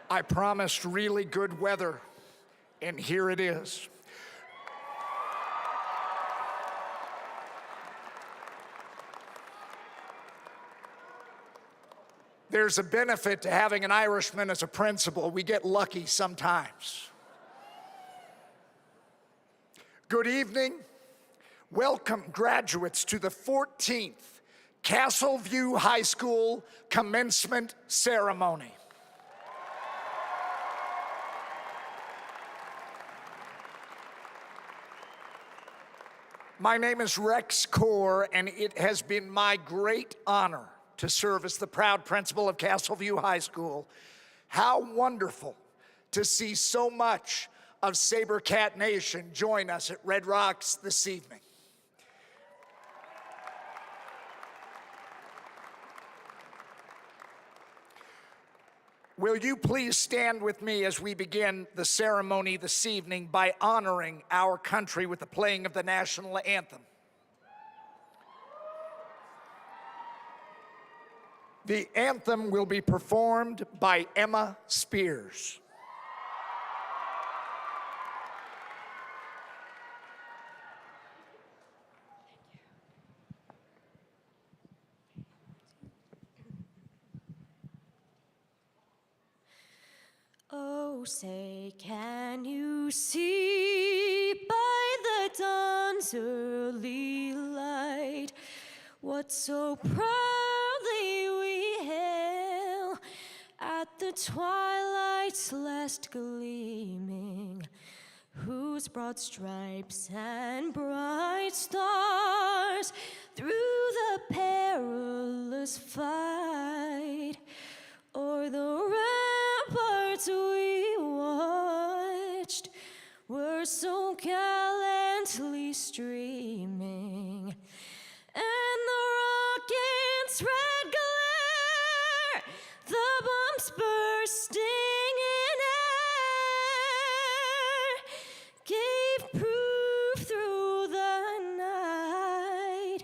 I promised really good weather, and here it is. There's a benefit to having an Irishman as a principal. We get lucky sometimes. Good evening. Welcome, graduates, to the 14th Castleview High School Commencement Ceremony. My name is Rex Core, and it has been my great honor to serve as the proud principal of Castleview High School. How wonderful to see so much of Sabercat Nation join us at Red Rocks this evening. Will you please stand with me as we begin the ceremony this evening by honoring our country with the playing of the national anthem. The anthem will be performed by Emma Spears. Oh, say, can you see by the dawn's early light what so proudly we hail at the twilight's last gleaming, whose broad stripes and bright stars through the perilous fight o'er the ramparts we watched were so gallantly streaming, and the rocket's red glare, the bombs bursting in air, gave proof through the night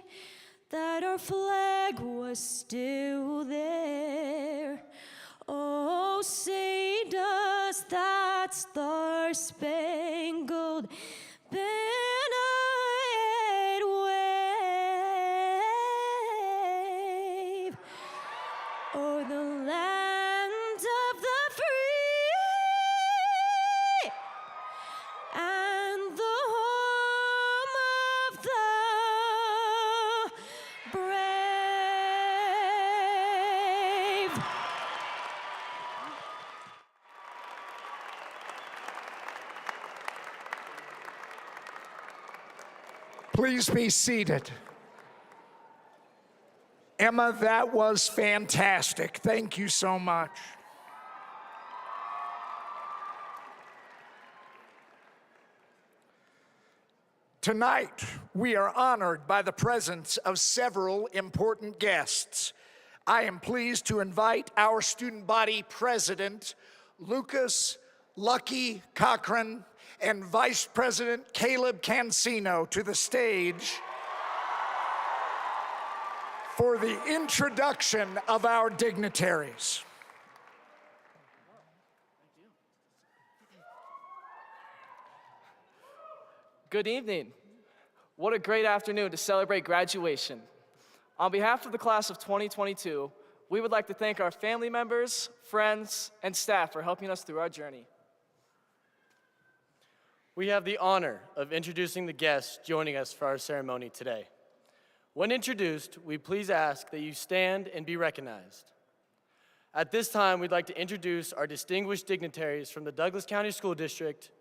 that our flag was still there. Oh, say does that star-spangled banner yet wave o'er the land of the free and the home of the brave. Please be seated. Emma, that was fantastic. Thank you so much. Tonight, we are honored by the presence of several important guests. I am pleased to invite our student body president, Lucas Lucky Cochran, and Vice President Caleb Cancino to the stage for the introduction of our dignitaries. Good evening. What a great afternoon to celebrate graduation. On behalf of the class of 2022, we would like to thank our family members, friends, and staff for helping us through our journey. We have the honor of introducing the guests joining us for our ceremony today. When introduced, we please ask that you stand and be recognized. At this time, we'd like to introduce our distinguished dignitaries from the Douglas County School District,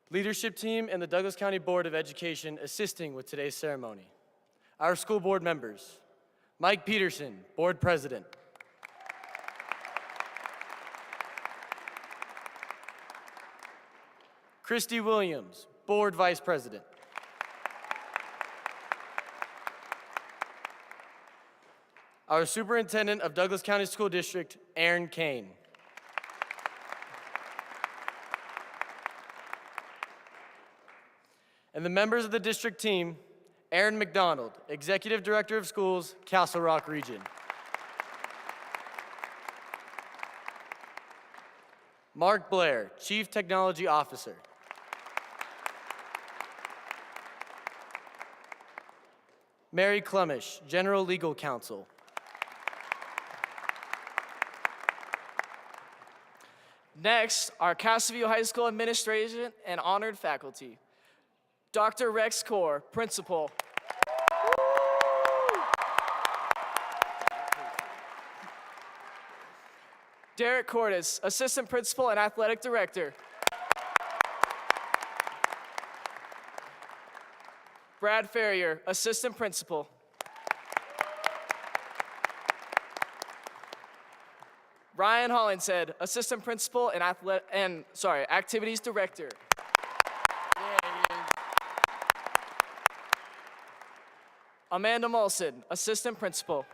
leadership team, and the Douglas County Board of Education assisting with today's ceremony. Our school board members, Mike Peterson, Board President. Christy Williams, Board Vice President. Our Superintendent of Douglas County School District, Aaron Kane. And the members of the district team, Aaron McDonald, Executive Director of Schools, Castle Rock Region. Mark Blair, Chief Technology Officer. Mary Clemish, General Legal Counsel. Next, our Castleview High School administration and honored faculty. Dr. Rex Core, Principal. Derek Cordes, Assistant Principal and Athletic Director. Brad Ferrier, Assistant Principal. Ryan Hollinshead, Assistant Principal and Activities Director. Amanda Molson, Assistant Principal.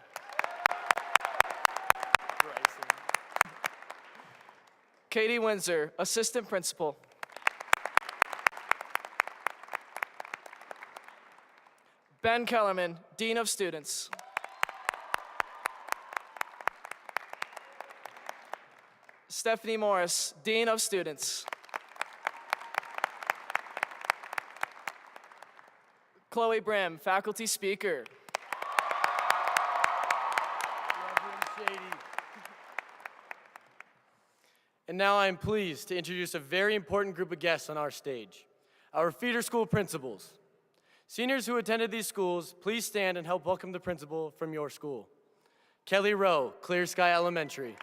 Katie Windsor, Assistant Principal. Ben Kellerman, Dean of Students. Stephanie Morris, Dean of Students. Chloe Brim, Faculty Speaker. And now I am pleased to introduce a very important group of guests on our stage, our feeder school principals. Seniors who attended these schools, please stand and help welcome the principal from your school. Kelly Rowe, Clear Sky Elementary.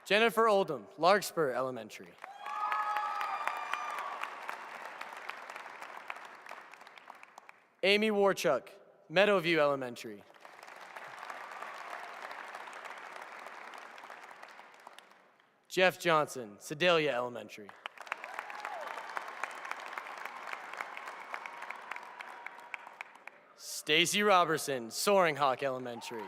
Jennifer Oldham, Larkspur Elementary. Amy Warchuk, Meadowview Elementary. Jeff Johnson, Sedalia Elementary. Stacy Robertson, Soaring Hawk Elementary.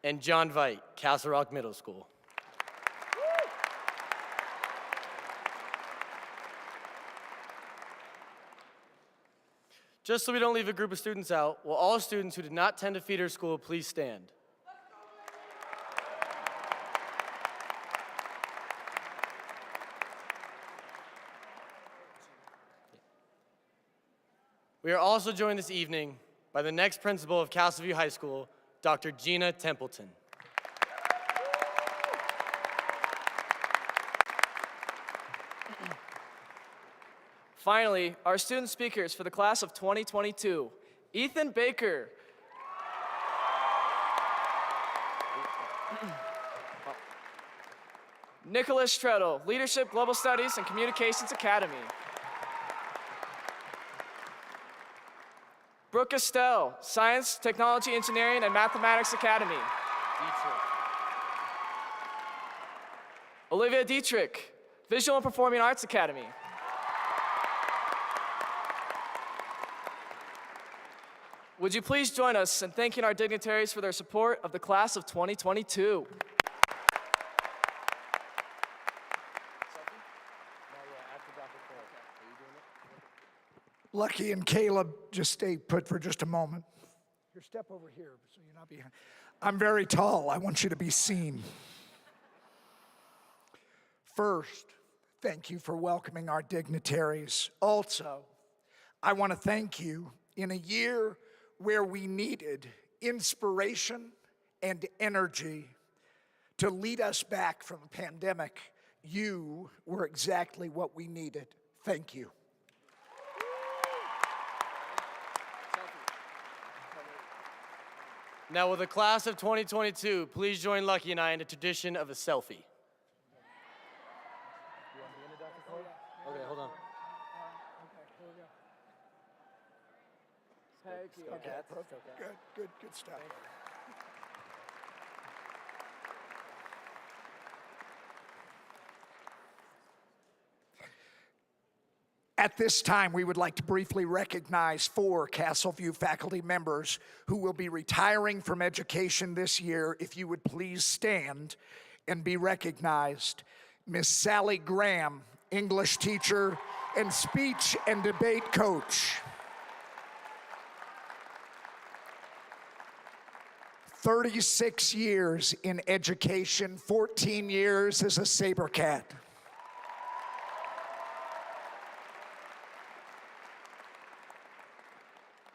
And John Veit, Castle Rock Middle School. Just so we don't leave a group of students out, will all students who did not attend a feeder school please stand? We are also joined this evening by the next principal of Castleview High School, Dr. Gina Templeton. Finally, our student speakers for the class of 2022, Ethan Baker. Nicholas Treadle, Leadership, Global Studies, and Communications Academy. Brooke Estelle, Science, Technology, Engineering, and Mathematics Academy. Olivia Dietrich, Visual and Performing Arts Academy. Would you please join us in thanking our dignitaries for their support of the class of 2022? Lucky and Caleb, just stay put for just a moment. Here, step over here so you're not behind. I'm very tall. I want you to be seen. First, thank you for welcoming our dignitaries. Also, I want to thank you in a year where we needed inspiration and energy to lead us back from a pandemic. You were exactly what we needed. Thank you. Now, will the class of 2022 please join Lucky and I in the tradition of a selfie? Okay, hold on. Okay, perfect. Good stuff. At this time, we would like to briefly recognize 4 Castleview faculty members who will be retiring from education this year. If you would please stand and be recognized. Miss Sally Graham, English teacher and speech and debate coach. 36 years in education, 14 years as a saber cat.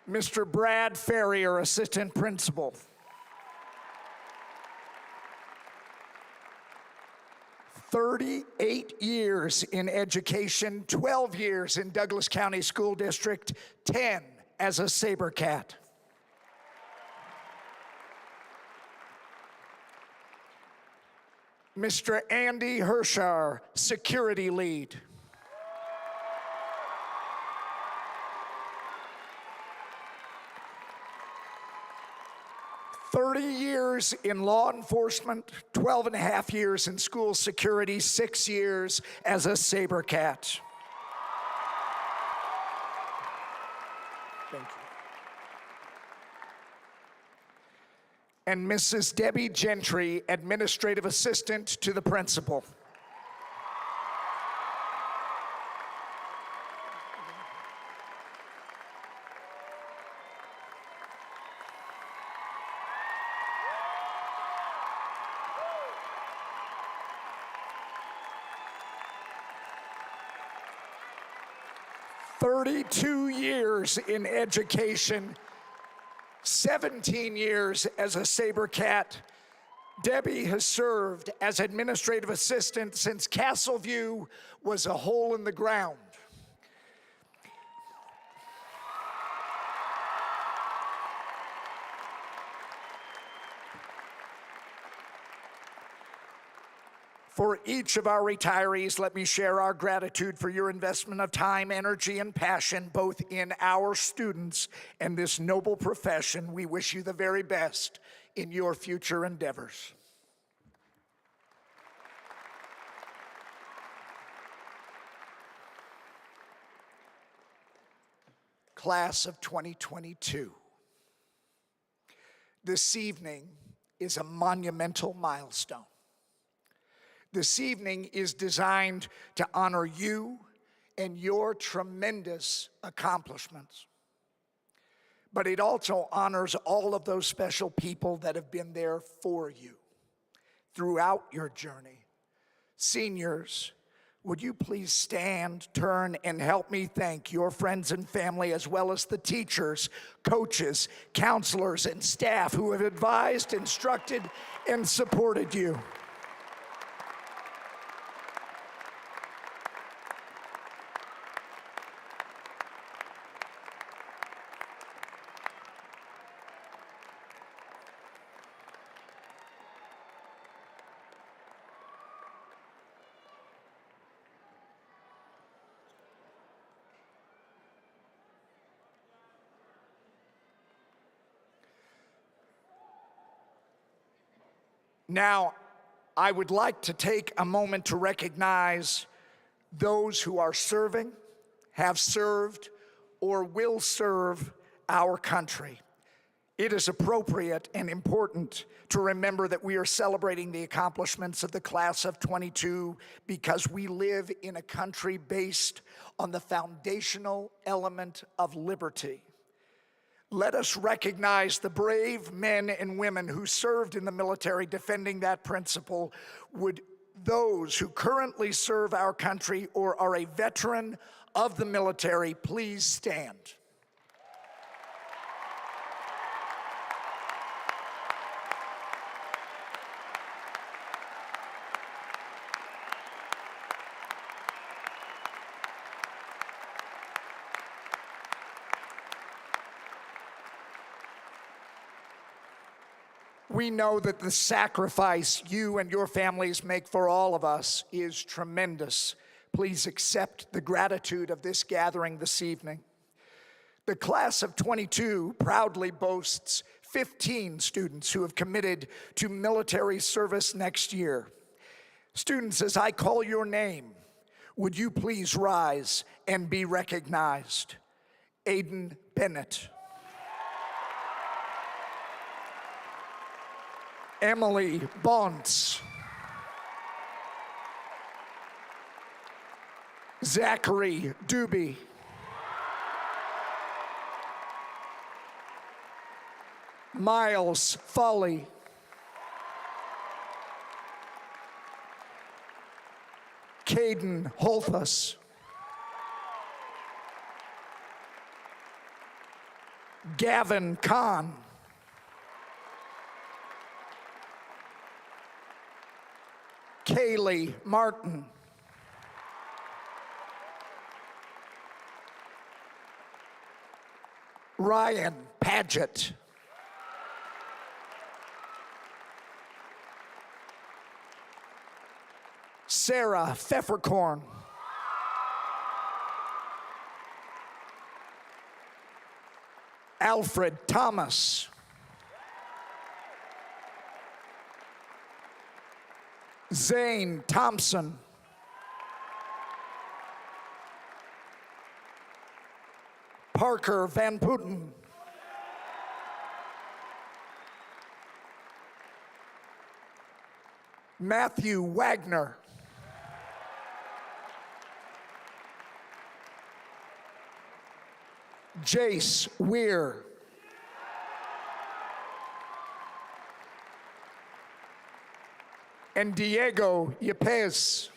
Mr. Brad Ferrier, assistant principal. 38 years in education, 12 years in Douglas County School District, 10 as a saber cat. Mr. Andy Hershar, security lead. Years in law enforcement, 12 and a half years in school security, 6 years as a saber cat. Thank you. And Mrs. Debbie Gentry, administrative assistant to the principal. Years in education, 17 years as a saber cat. Debbie has served as administrative assistant since Castleview was a hole in the ground. For each of our retirees, let me share our gratitude for your investment of time, energy, and passion, both in our students and this noble profession. We wish you the very best in your future endeavors. Class of 2022. This evening is a monumental milestone. This evening is designed to honor you and your tremendous accomplishments. But it also honors all of those special people that have been there for you throughout your journey. Seniors, would you please stand, turn, and help me thank your friends and family, as well as the teachers, coaches, counselors, and staff who have advised, instructed, and supported you. Now, I would like to take a moment to recognize those who are serving, have served, or will serve our country. It is appropriate and important to remember that we are celebrating the accomplishments of the class of 22 because we live in a country based on the foundational element of liberty. Let us recognize the brave men and women who served in the military defending that principle. Would those who currently serve our country or are a veteran of the military please stand? We know that the sacrifice you and your families make for all of us is tremendous. Please accept the gratitude of this gathering this evening. The class of 22 proudly boasts 15 students who have committed to military service next year. Students, as I call your name, would you please rise and be recognized? Aiden Bennett. Emily Bonts. Zachary Doobie. Miles Foley. Caden Holthus. Gavin Kahn. Kaylee Martin. Ryan Paget. Sarah Pfefferkorn. Alfred Thomas. Zane Thompson. Parker Van Putten. Matthew Wagner. Jace Weir. And Diego Yepes.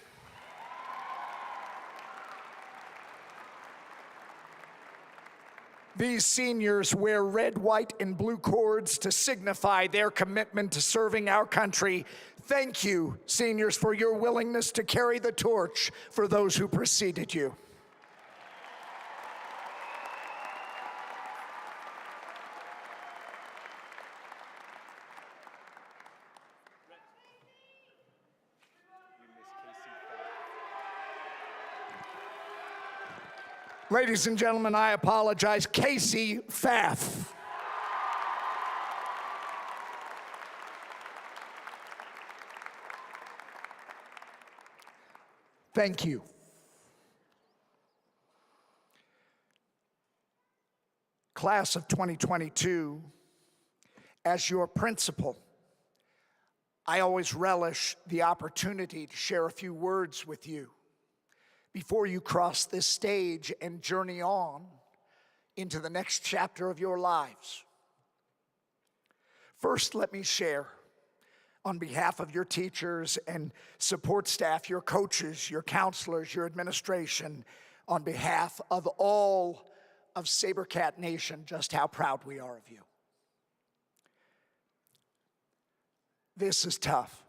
These seniors wear red, white, and blue cords to signify their commitment to serving our country. Thank you, seniors, for your willingness to carry the torch for those who preceded you. Ladies and gentlemen, I apologize. Casey Pfaff. Thank you. Class of 2022, as your principal, I always relish the opportunity to share a few words with you before you cross this stage and journey on into the next chapter of your lives. First, let me share on behalf of your teachers and support staff, your coaches, your counselors, your administration, on behalf of all of SaberCat Nation, just how proud we are of you. This is tough.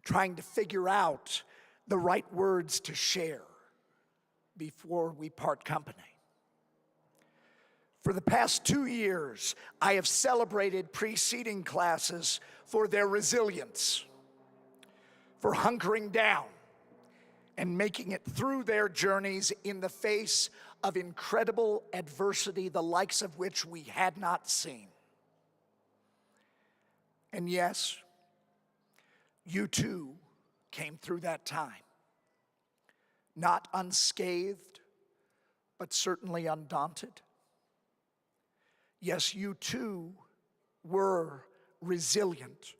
Trying to figure out the right words to share before we part company. For the past 2 years, I have celebrated preceding classes for their resilience, for hunkering down and making it through their journeys in the face of incredible adversity, the likes of which we had not seen. And yes, you too came through that time. Not unscathed, but certainly undaunted. Yes, you too were resilient.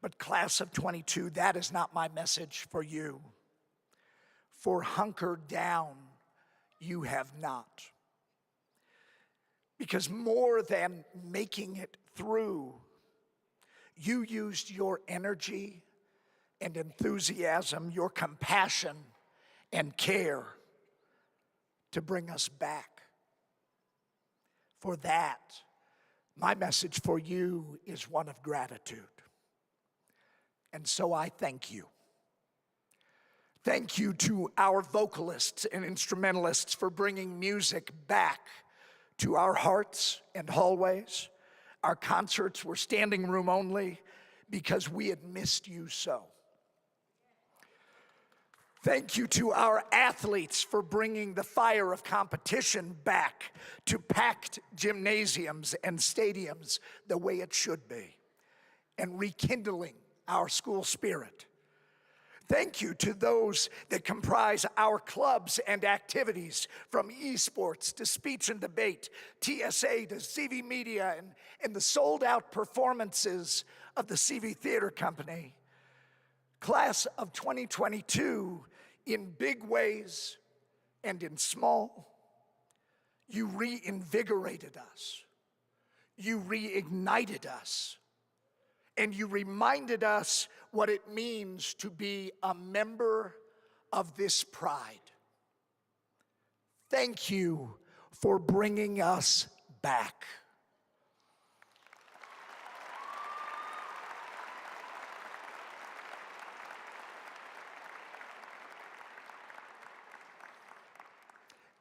But class of 22, that is not my message for you. For hunkered down, you have not. Because more than making it through, you used your energy and enthusiasm, your compassion and care to bring us back. For that, my message for you is one of gratitude. And so I thank you. Thank you to our vocalists and instrumentalists for bringing music back to our hearts and hallways. Our concerts were standing room only because we had missed you so. Thank you to our athletes for bringing the fire of competition back to packed gymnasiums and stadiums the way it should be, and rekindling our school spirit. Thank you to those that comprise our clubs and activities, from esports to speech and debate, TSA to CV Media, and the sold-out performances of the CV Theater Company. Class of 2022 In big ways and in small, you reinvigorated us. You reignited us. And you reminded us what it means to be a member of this pride. Thank you for bringing us back.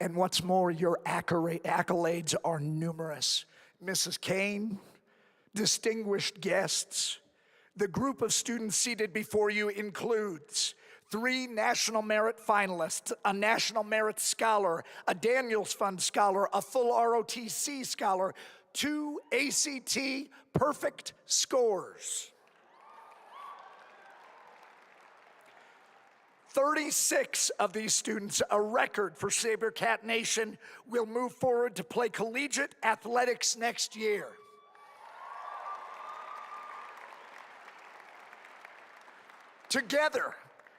And what's more, your accolades are numerous. Mrs. Kane, distinguished guests, the group of students seated before you includes 3 National Merit finalists, a National Merit Scholar, a Daniels Fund Scholar, a full ROTC Scholar, 2 ACT perfect scores. 36 of these students, a record for Sabercat Nation, will move forward to play collegiate athletics next year. Together,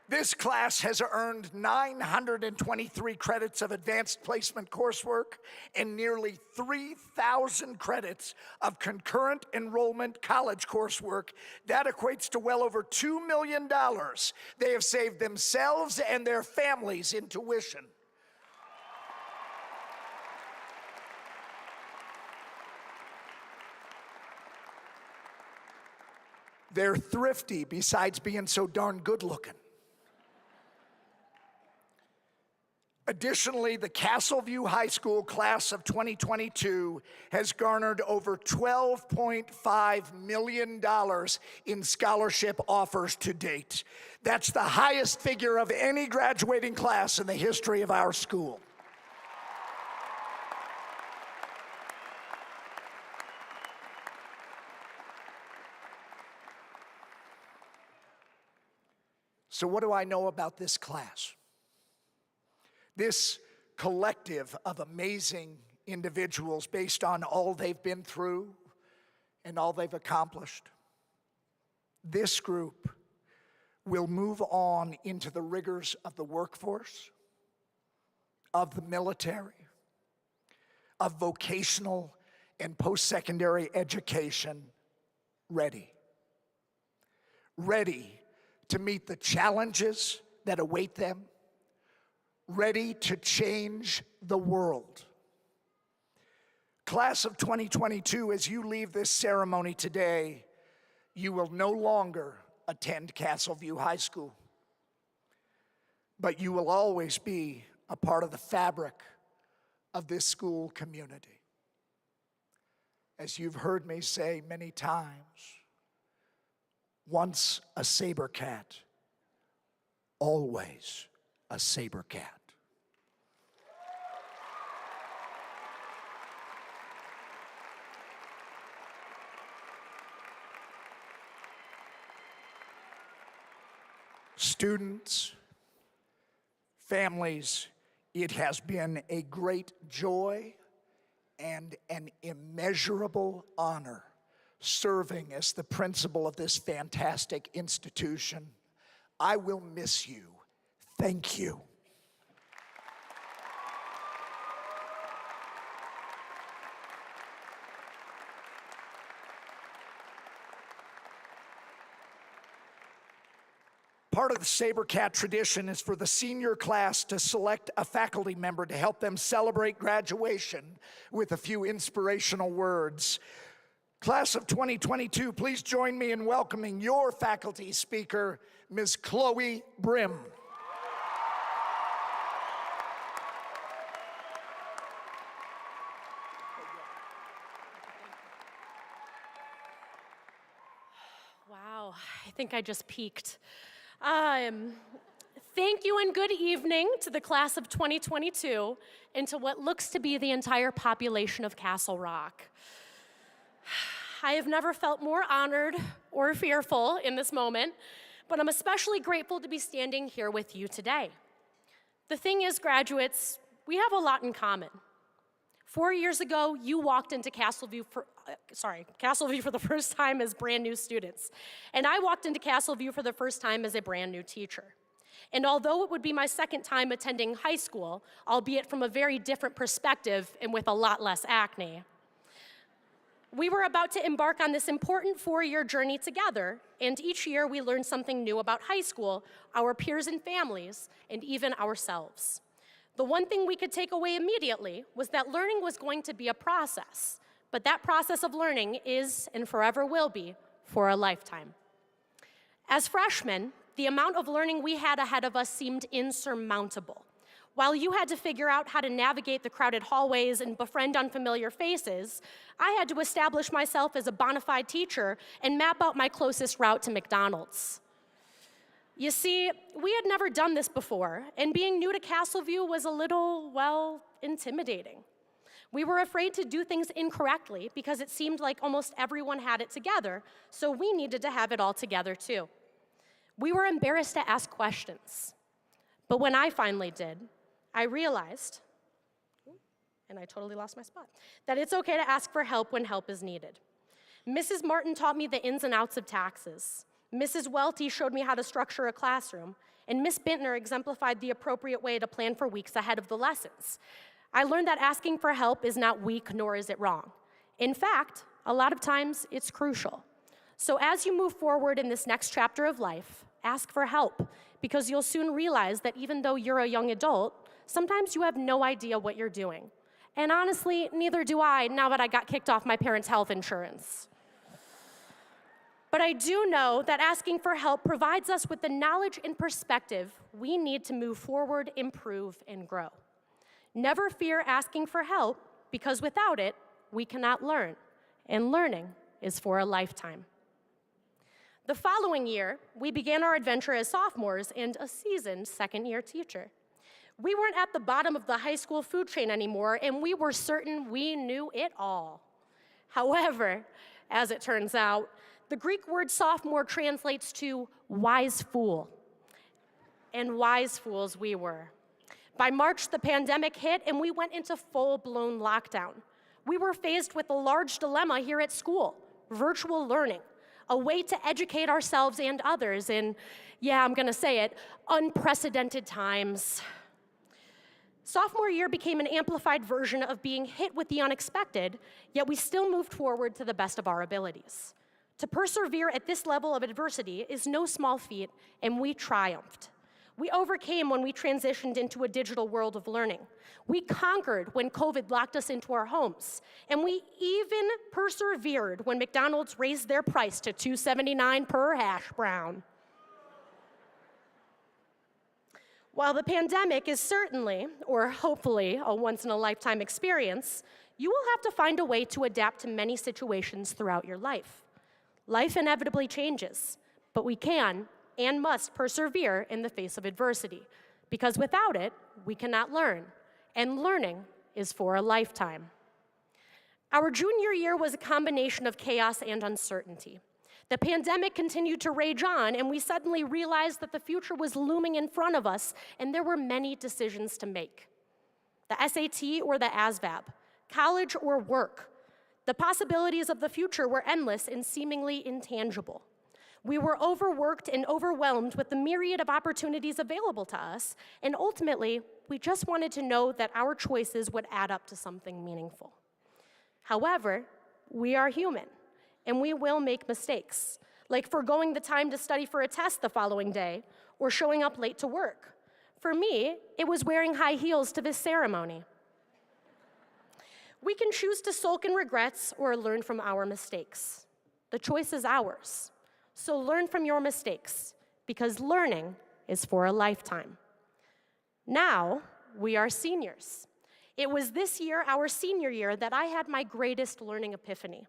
this class has earned 923 credits of advanced placement coursework and nearly 3,000 credits of concurrent enrollment college coursework. That equates to well over $2 million they have saved themselves and their families in tuition. They're thrifty besides being so darn good looking. Additionally, the Castleview High School class of 2022 has garnered over $12.5 million in scholarship offers to date. That's the highest figure of any graduating class in the history of our school. So what do I know about this class? This collective of amazing individuals based on all they've been through and all they've accomplished. This group will move on into the rigors of the workforce, of the military, of vocational and post-secondary education, ready. Ready to meet the challenges that await them, ready to change the world. Class of 2022, as you leave this ceremony today, you will no longer attend Castleview High School, but you will always be a part of the fabric of this school community. As you've heard me say many times, once a Sabercat, always a Sabercat. Students, families, it has been a great joy and an immeasurable honor serving as the principal of this fantastic institution. I will miss you. Thank you. Part of the Sabercat tradition is for the senior class to select a faculty member to help them celebrate graduation with a few inspirational words. Class of 2022, please join me in welcoming your faculty speaker, Ms. Chloe Brim. Wow, I think I just peaked. Thank you and good evening to the class of 2022 and to what looks to be the entire population of Castle Rock. I have never felt more honored or fearful in this moment, but I'm especially grateful to be standing here with you today. The thing is, graduates, we have a lot in common. 4 years ago, you walked into Castleview for the first time as brand new students. And I walked into Castleview for the first time as a brand new teacher. And although it would be my second time attending high school, albeit from a very different perspective and with a lot less acne, we were about to embark on this important 4-year journey together, and each year we learned something new about high school, our peers and families, and even ourselves. The one thing we could take away immediately was that learning was going to be a process, but that process of learning is and forever will be for a lifetime. As freshmen, the amount of learning we had ahead of us seemed insurmountable. While you had to figure out how to navigate the crowded hallways and befriend unfamiliar faces, I had to establish myself as a bona fide teacher and map out my closest route to McDonald's. You see, we had never done this before, and being new to Castleview was a little, well, intimidating. We were afraid to do things incorrectly because it seemed like almost everyone had it together, so we needed to have it all together too. We were embarrassed to ask questions, but when I finally did, I realized, and I totally lost my spot, that it's okay to ask for help when help is needed. Mrs. Martin taught me the ins and outs of taxes. Mrs. Welty showed me how to structure a classroom, and Miss Bintner exemplified the appropriate way to plan for weeks ahead of the lessons. I learned that asking for help is not weak, nor is it wrong. In fact, a lot of times it's crucial. So as you move forward in this next chapter of life, ask for help, because you'll soon realize that even though you're a young adult, sometimes you have no idea what you're doing. And honestly, neither do I now that I got kicked off my parents' health insurance. But I do know that asking for help provides us with the knowledge and perspective we need to move forward, improve, and grow. Never fear asking for help, because without it, we cannot learn, and learning is for a lifetime. The following year, we began our adventure as sophomores and a seasoned second-year teacher. We weren't at the bottom of the high school food chain anymore, and we were certain we knew it all. However, as it turns out, the Greek word sophomore translates to wise fool, and wise fools we were. By March, the pandemic hit, and we went into full-blown lockdown. We were faced with a large dilemma here at school: virtual learning, a way to educate ourselves and others in, yeah, I'm gonna say it, unprecedented times. Sophomore year became an amplified version of being hit with the unexpected, yet we still moved forward to the best of our abilities. To persevere at this level of adversity is no small feat, and we triumphed. We overcame when we transitioned into a digital world of learning. We conquered when COVID locked us into our homes. And we even persevered when McDonald's raised their price to $2.79 per hash brown. While the pandemic is certainly, or hopefully, a once-in-a-lifetime experience, you will have to find a way to adapt to many situations throughout your life. Life inevitably changes, but we can and must persevere in the face of adversity, because without it, we cannot learn, and learning is for a lifetime. Our junior year was a combination of chaos and uncertainty. The pandemic continued to rage on, and we suddenly realized that the future was looming in front of us, and there were many decisions to make. The SAT or the ASVAB, college or work. The possibilities of the future were endless and seemingly intangible. We were overworked and overwhelmed with the myriad of opportunities available to us, and ultimately, we just wanted to know that our choices would add up to something meaningful. However, we are human, and we will make mistakes, like forgoing the time to study for a test the following day, or showing up late to work. For me, it was wearing high heels to this ceremony. We can choose to sulk in regrets or learn from our mistakes. The choice is ours. So learn from your mistakes, because learning is for a lifetime. Now, we are seniors. It was this year, our senior year, that I had my greatest learning epiphany.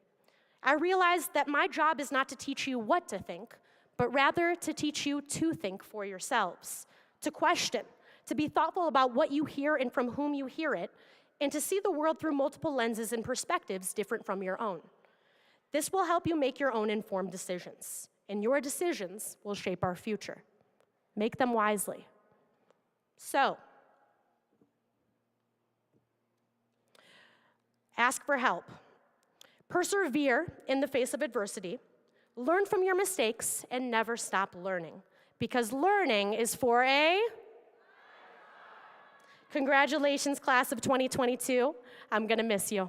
I realized that my job is not to teach you what to think, but rather to teach you to think for yourselves, to question, to be thoughtful about what you hear and from whom you hear it, and to see the world through multiple lenses and perspectives different from your own. This will help you make your own informed decisions, and your decisions will shape our future. Make them wisely. So, ask for help. Persevere in the face of adversity. Learn from your mistakes and never stop learning. because learning is for a... Congratulations, class of 2022. I'm gonna miss you.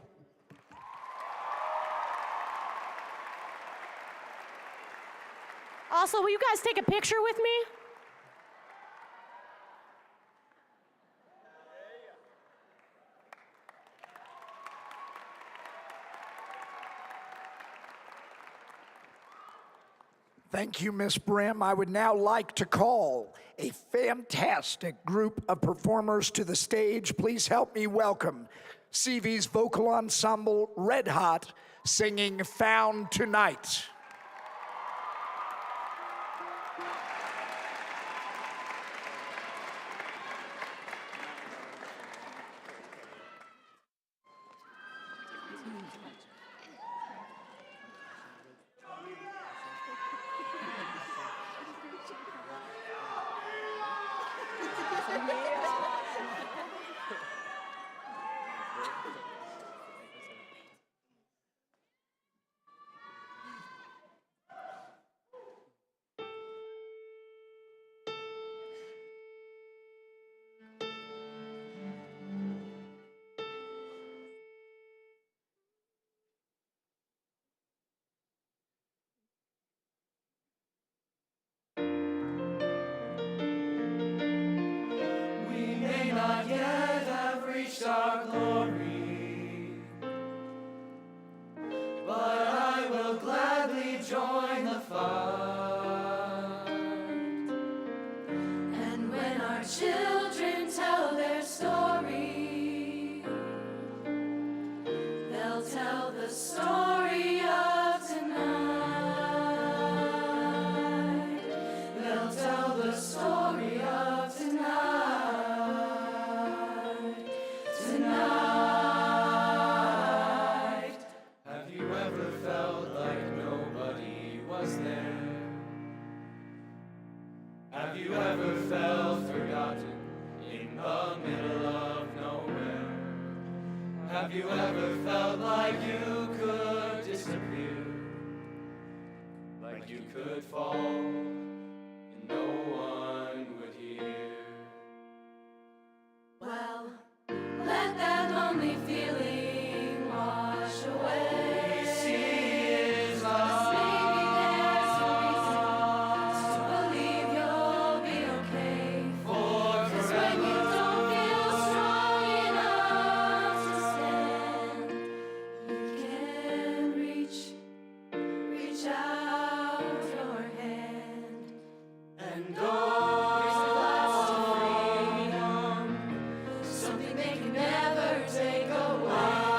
Also, will you guys take a picture with me? Thank you, Ms. Brim. I would now like to call a fantastic group of performers to the stage. Please help me welcome CV's vocal ensemble, Red Hot, singing Found Tonight. Our glory, but I will gladly join the fight. And when our children tell their story, they'll tell the story of tonight. They'll tell the story of tonight. Have you ever felt like nobody was there? Have you ever felt forgotten in the middle of nowhere? Have you ever felt like you could disappear? Like you could fall and no one would hear? Well, let that lonely feeling wash away. Maybe there's a reason to believe you'll be okay. 'Cause when you don't feel strong enough to stand, you can reach out your hand and doors that glass to freedom. Something they can never take away.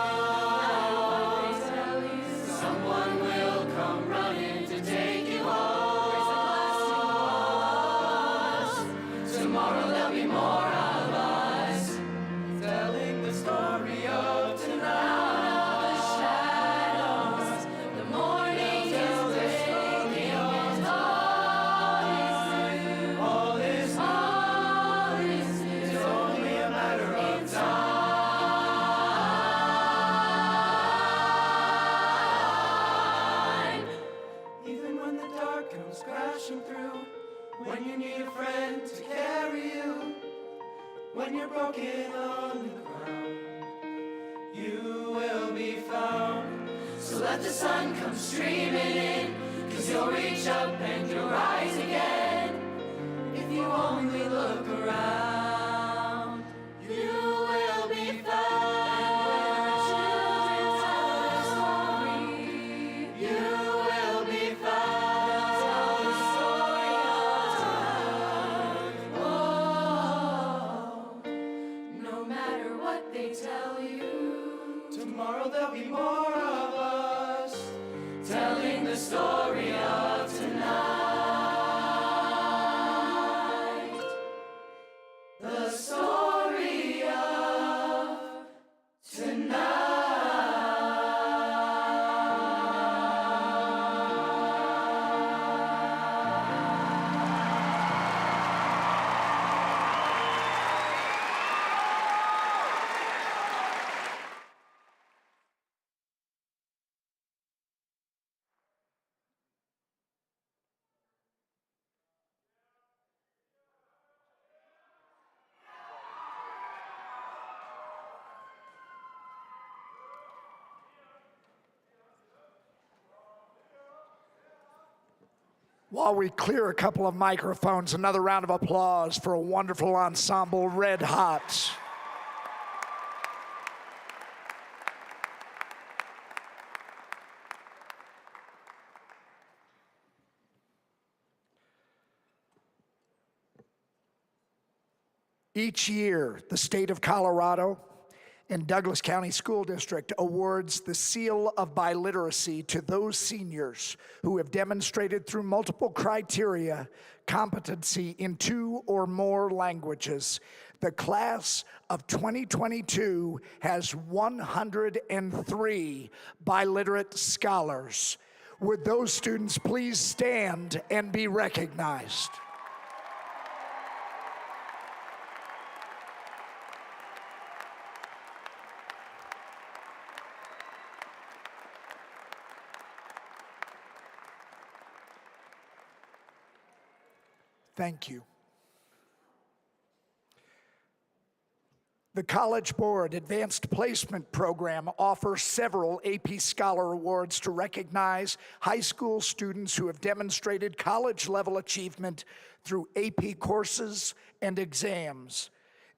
What they tell you, someone will come running to take you home. Tomorrow there'll be more of us telling the story of tonight. Out of the shadows, the morning is breaking, and all is new. It's only a matter of time. Even when the dark comes crashing through, when you need a friend to carry you, when you're broken on the ground, you will be found. So let the sun come streaming in, 'cause you'll reach up and you'll rise again. If you only look around, you will be found. Children tell their story, you will be found. Tell the story of time. Oh, no matter what they tell you, tomorrow there'll be more of us telling the story of tonight. While we clear a couple of microphones, another round of applause for a wonderful ensemble, Red Hot. Each year, the state of Colorado and Douglas County School District awards the Seal of Biliteracy to those seniors who have demonstrated through multiple criteria competency in 2 or more languages. The class of 2022 has 103 biliterate scholars. Would those students please stand and be recognized? Thank you. The College Board Advanced Placement Program offers several AP Scholar Awards to recognize high school students who have demonstrated college-level achievement through AP courses and exams.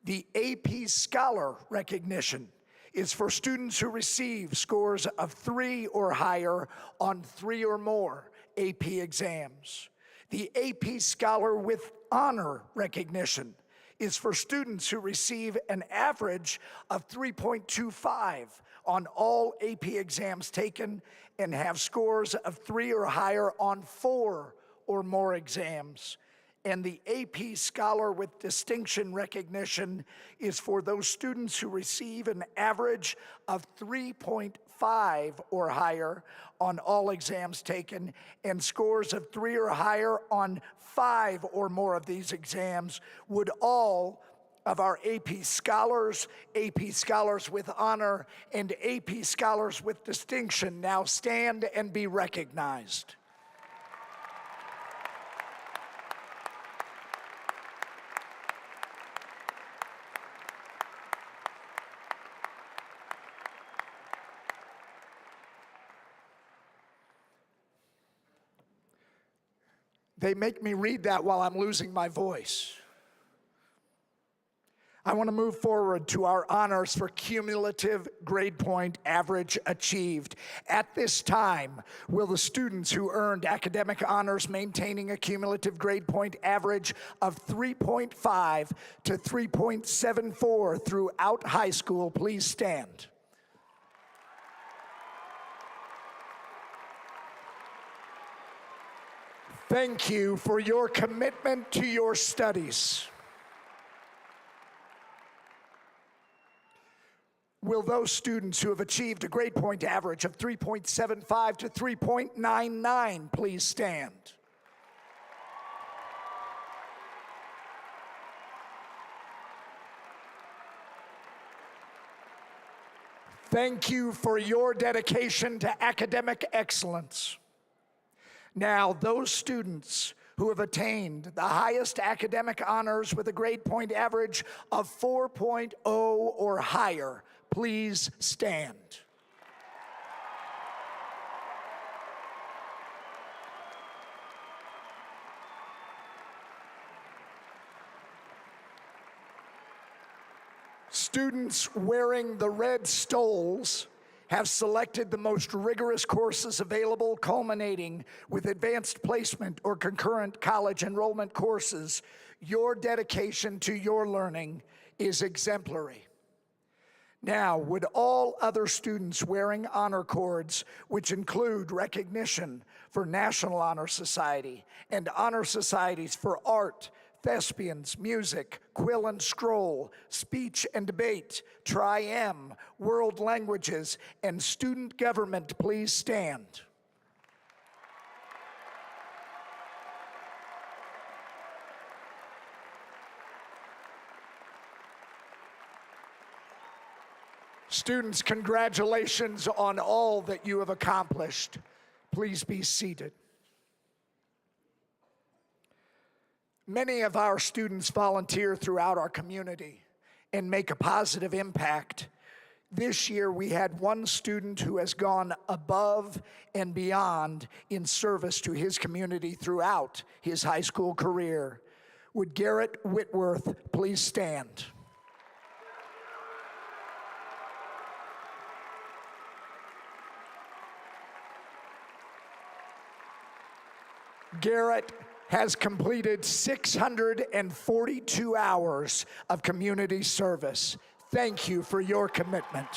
The AP Scholar recognition is for students who receive scores of 3 or higher on 3 or more AP exams. The AP Scholar with Honor recognition is for students who receive an average of 3.25 on all AP exams taken and have scores of 3 or higher on 4 or more exams. And the AP Scholar with Distinction recognition is for those students who receive an average of 3.5 or higher on all exams taken and scores of 3 or higher on 5 or more of these exams. Would all of our AP Scholars with Honor, and AP Scholars with Distinction now stand and be recognized? They make me read that while I'm losing my voice. I want to move forward to our honors for cumulative grade point average achieved. At this time, will the students who earned academic honors maintaining a cumulative grade point average of 3.5 to 3.74 throughout high school please stand? Thank you for your commitment to your studies. Will those students who have achieved a grade point average of 3.75 to 3.99 please stand? Thank you for your dedication to academic excellence. Now, those students who have attained the highest academic honors with a grade point average of 4.0 or higher, please stand. Students wearing the red stoles have selected the most rigorous courses available, culminating with advanced placement or concurrent college enrollment courses. Your dedication to your learning is exemplary. Now, would all other students wearing honor cords, which include recognition for National Honor Society and honor societies for art, thespians, music, quill and scroll, speech and debate, Tri-M, world languages, and student government, please stand. Students, congratulations on all that you have accomplished. Please be seated. Many of our students volunteer throughout our community and make a positive impact. This year, we had one student who has gone above and beyond in service to his community throughout his high school career. Would Garrett Whitworth please stand? Garrett has completed 642 hours of community service. Thank you for your commitment.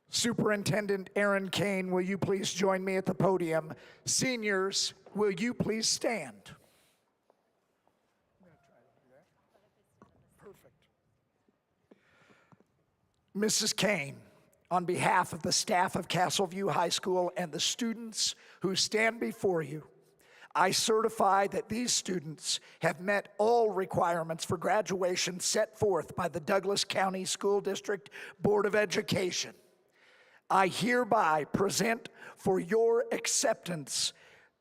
Superintendent Aaron Kane, will you please join me at the podium? Seniors, will you please stand? Perfect. Mrs. Kane, on behalf of the staff of Castleview High School and the students who stand before you, I certify that these students have met all requirements for graduation set forth by the Douglas County School District Board of Education. I hereby present for your acceptance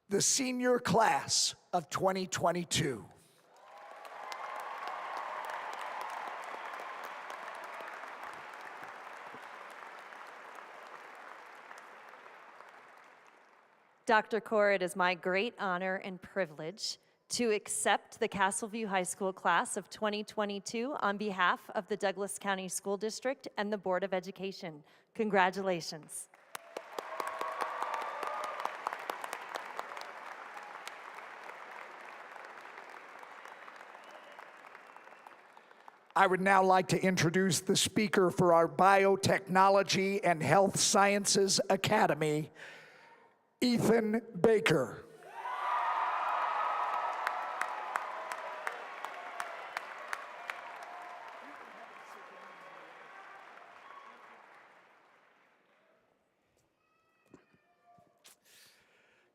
the senior class of 2022. Dr. Kaur, it is my great honor and privilege to accept the Castleview High School class of 2022 on behalf of the Douglas County School District and the Board of Education. Congratulations. I would now like to introduce the speaker for our Biotechnology and Health Sciences Academy, Ethan Baker.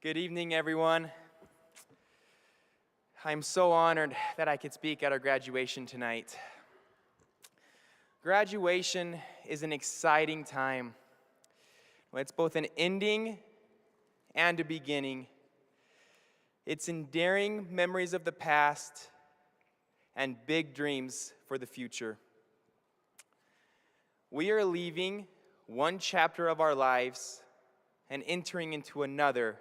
Good evening, everyone. I'm so honored that I could speak at our graduation tonight. Graduation is an exciting time. It's both an ending and a beginning. It's endearing memories of the past and big dreams for the future. We are leaving one chapter of our lives and entering into another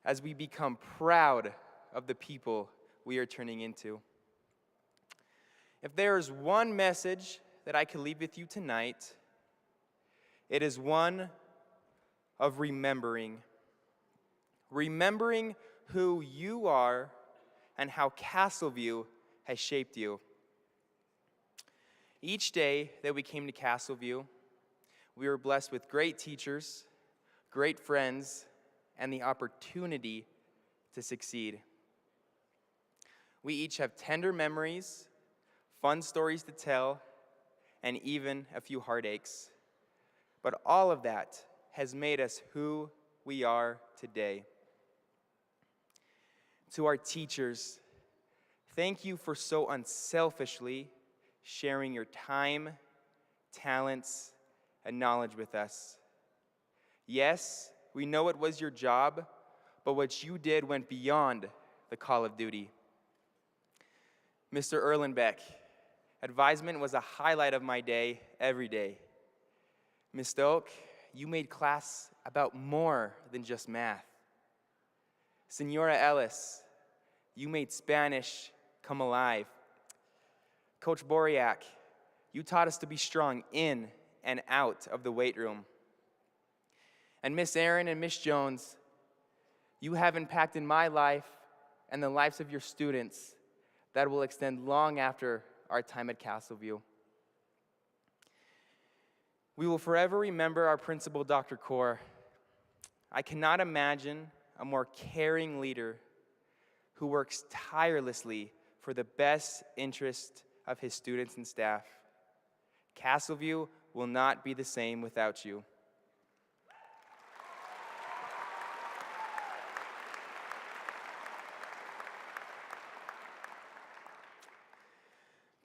as we become proud of the people we are turning into. If there is one message that I can leave with you tonight, it is one of remembering. Remembering who you are and how Castleview has shaped you. Each day that we came to Castleview, we were blessed with great teachers, great friends, and the opportunity to succeed. We each have tender memories, fun stories to tell, and even a few heartaches. But all of that has made us who we are today. To our teachers, thank you for so unselfishly sharing your time, talents, and knowledge with us. Yes, we know it was your job, but what you did went beyond the call of duty. Mr. Erlenbeck, advisement was a highlight of my day every day. Ms. Stoke, you made class about more than just math. Senora Ellis, you made Spanish come alive. Coach Boriak, you taught us to be strong in and out of the weight room. And Miss Aaron and Miss Jones, you have impacted my life and the lives of your students that will extend long after our time at Castleview. We will forever remember our principal, Dr. Kaur. I cannot imagine a more caring leader who works tirelessly for the best interest of his students and staff. Castleview will not be the same without you.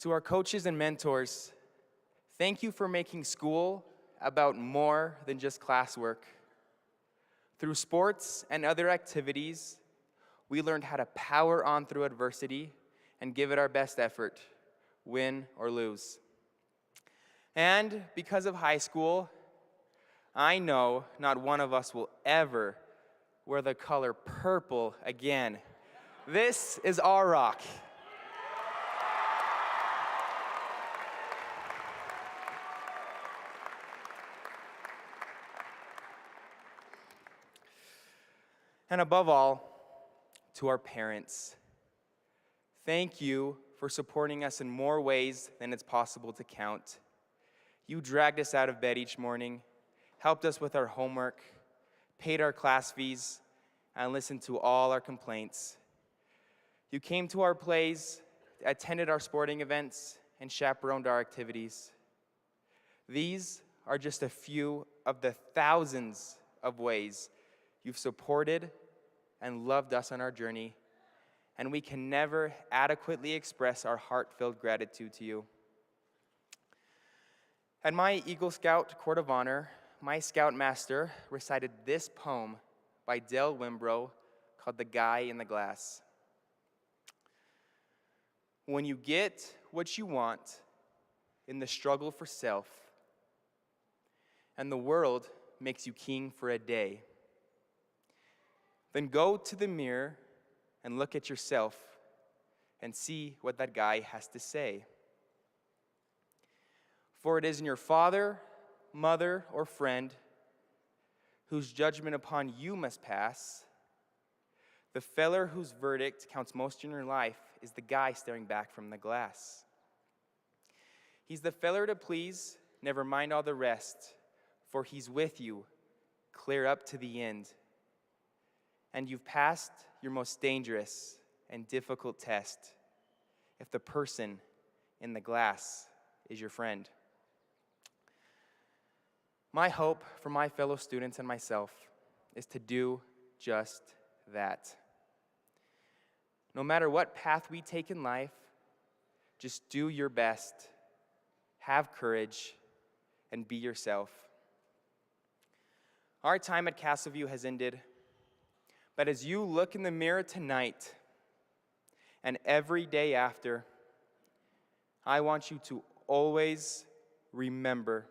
To our coaches and mentors, thank you for making school about more than just classwork. Through sports and other activities, We learned how to power on through adversity and give it our best effort, win or lose. And because of high school, I know not one of us will ever wear the color purple again. This is our rock. And above all, to our parents, thank you for supporting us in more ways than it's possible to count. You dragged us out of bed each morning, helped us with our homework, paid our class fees, and listened to all our complaints. You came to our plays, attended our sporting events, and chaperoned our activities. These are just a few of the thousands of ways you've supported and loved us on our journey, and we can never adequately express our heart-filled gratitude to you. At my Eagle Scout Court of Honor, my Scoutmaster recited this poem by Del Wimbrow called The Guy in the Glass. When you get what you want in the struggle for self, and the world makes you king for a day, then go to the mirror and look at yourself and see what that guy has to say. For it isn't your father, mother, or friend whose judgment upon you must pass. The feller whose verdict counts most in your life is the guy staring back from the glass. He's the feller to please, never mind all the rest, for he's with you, clear up to the end. And you've passed your most dangerous and difficult test if the person in the glass is your friend. My hope for my fellow students and myself is to do just that. No matter what path we take in life, just do your best, have courage, and be yourself. Our time at Castleview has ended, but as you look in the mirror tonight and every day after, I want you to always remember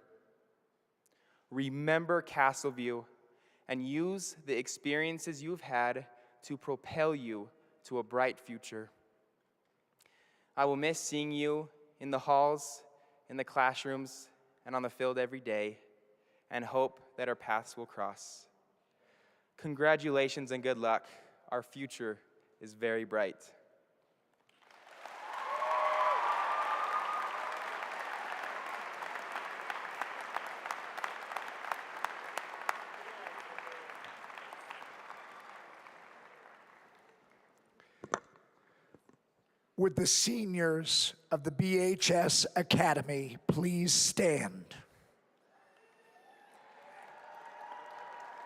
Castleview and use the experiences you've had to propel you to a bright future. I will miss seeing you in the halls, in the classrooms, and on the field every day, and hope that our paths will cross. Congratulations and good luck. Our future is very bright. Would the seniors of the BHS Academy please stand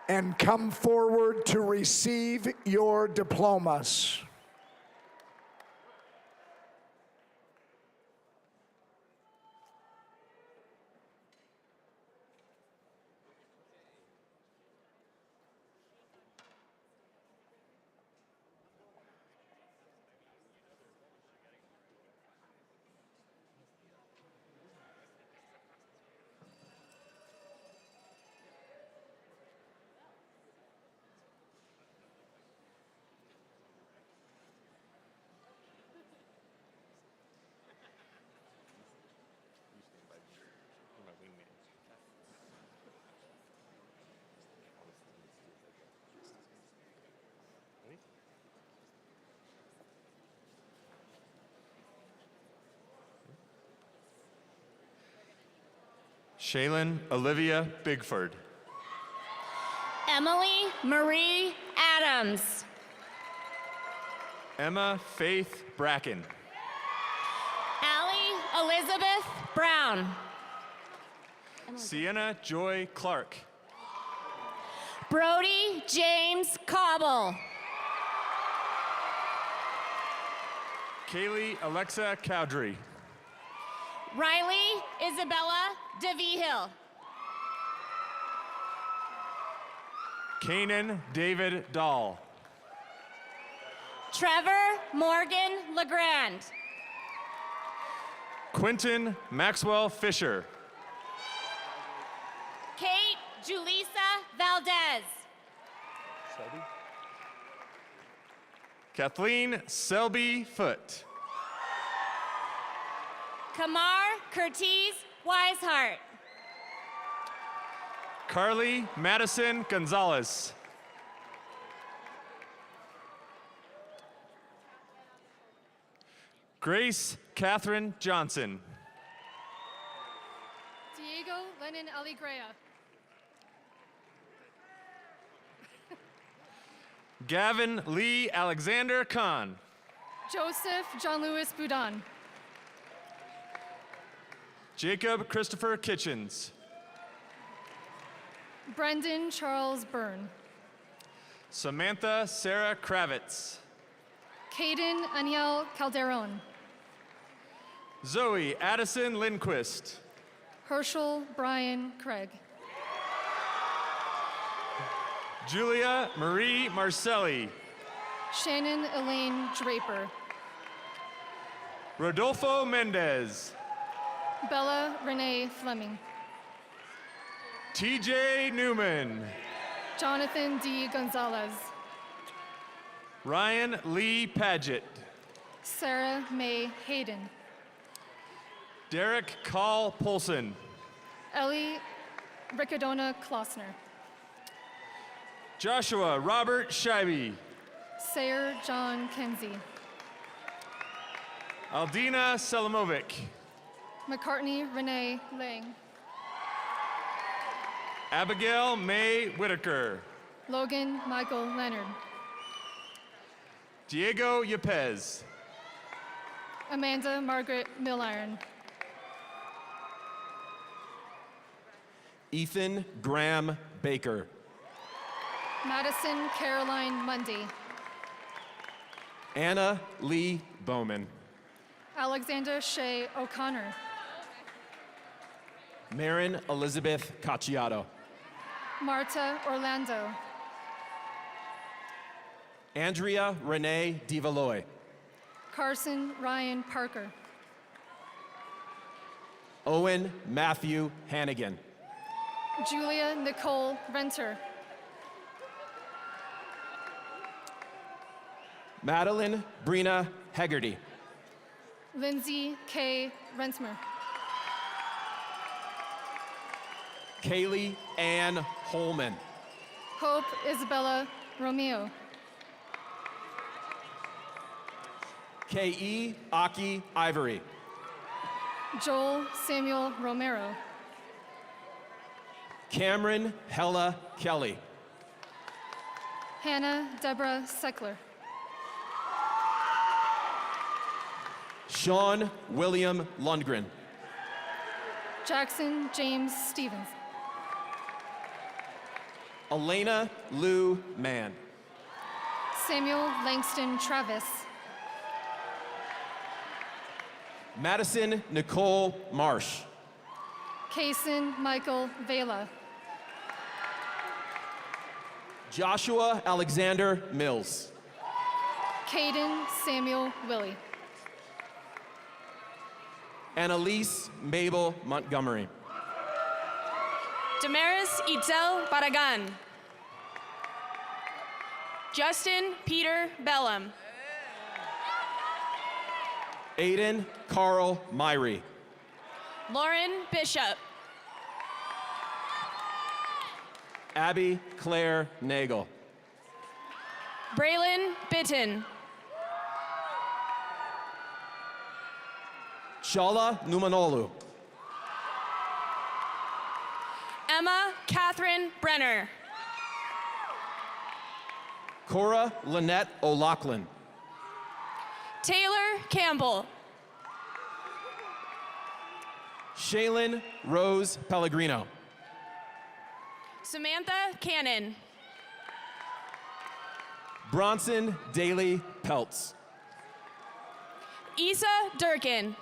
and come forward to receive your diplomas? Shaylin Olivia Bigford. Emily Marie Adams. Emma Faith Bracken. Allie Elizabeth Brown. Sienna Joy Clark. Brody James Cobble. Kaylee Alexa Cowdrey. Riley Isabella DeVihill. Kanan David Dahl. Trevor Morgan LeGrand. Quentin Maxwell Fisher. Kate Julissa Valdez. Kathleen Selby Foote. Kamar Curtiz Weishart. Carly Madison Gonzalez. Grace Catherine Johnson. Diego Lennon Aligrea. Gavin Lee Alexander Kahn. Joseph John Lewis Boudon. Jacob Christopher Kitchens. Brendan Charles Byrne. Samantha Sarah Kravitz. Caden Aniel Calderon. Zoe Addison Lindquist. Herschel Brian Craig. Julia Marie Marcelli. Shannon Elaine Draper. Rodolfo Mendez. Bella Renee Fleming. TJ Newman. Jonathan D. Gonzalez. Ryan Lee Paget. Sarah May Hayden. Derek Call Polson. Ellie Riccadona Klossner. Joshua Robert Scheibe. Sayer John Kenzie. Aldina Selamovic. McCartney Renee Lang. Abigail May Whitaker. Logan Michael Leonard. Diego Yepez. Amanda Margaret Milliron. Ethan Graham Baker. Madison Caroline Mundy. Anna Lee Bowman. Alexander Shea O'Connor. Marin Elizabeth Cacciato. Marta Orlando. Andrea Renee DeValoy. Carson Ryan Parker. Owen Matthew Hannigan. Julia Nicole Renter. Madeline Brina Hegarty. Lindsay K. Rentmer. Kaylee Ann Holman. Hope Isabella Romeo. K.E. Aki Ivory. Joel Samuel Romero. Cameron Hella Kelly. Hannah Deborah Seckler. Sean William Lundgren. Jackson James Stevens. Elena Lou Mann. Samuel Langston Travis. Madison Nicole Marsh. Kaysen Michael Vela. Joshua Alexander Mills. Caden Samuel Willie. Annalise Mabel Montgomery. Damaris Itzel Barragan. Justin Peter Bellum. Aiden Carl Myrie. Lauren Bishop. Abby Claire Nagel. Braylon Bitten. Shala Numanolu. Emma Catherine Brenner. Cora Lynette O'Loughlin. Taylor Campbell. Shaylin Rose Pellegrino. Samantha Cannon. Bronson Daly Peltz. Isa Durkin.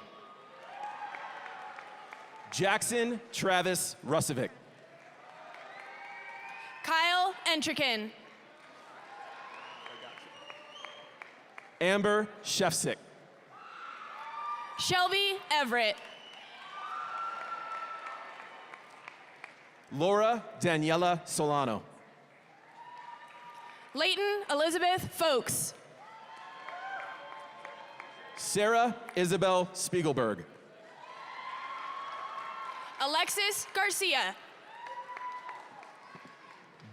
Jackson Travis Rusovic. Kyle Entrikin. Amber Shefsick. Shelby Everett. Laura Daniela Solano. Leighton Elizabeth Folks. Sarah Isabel Spiegelberg. Alexis Garcia.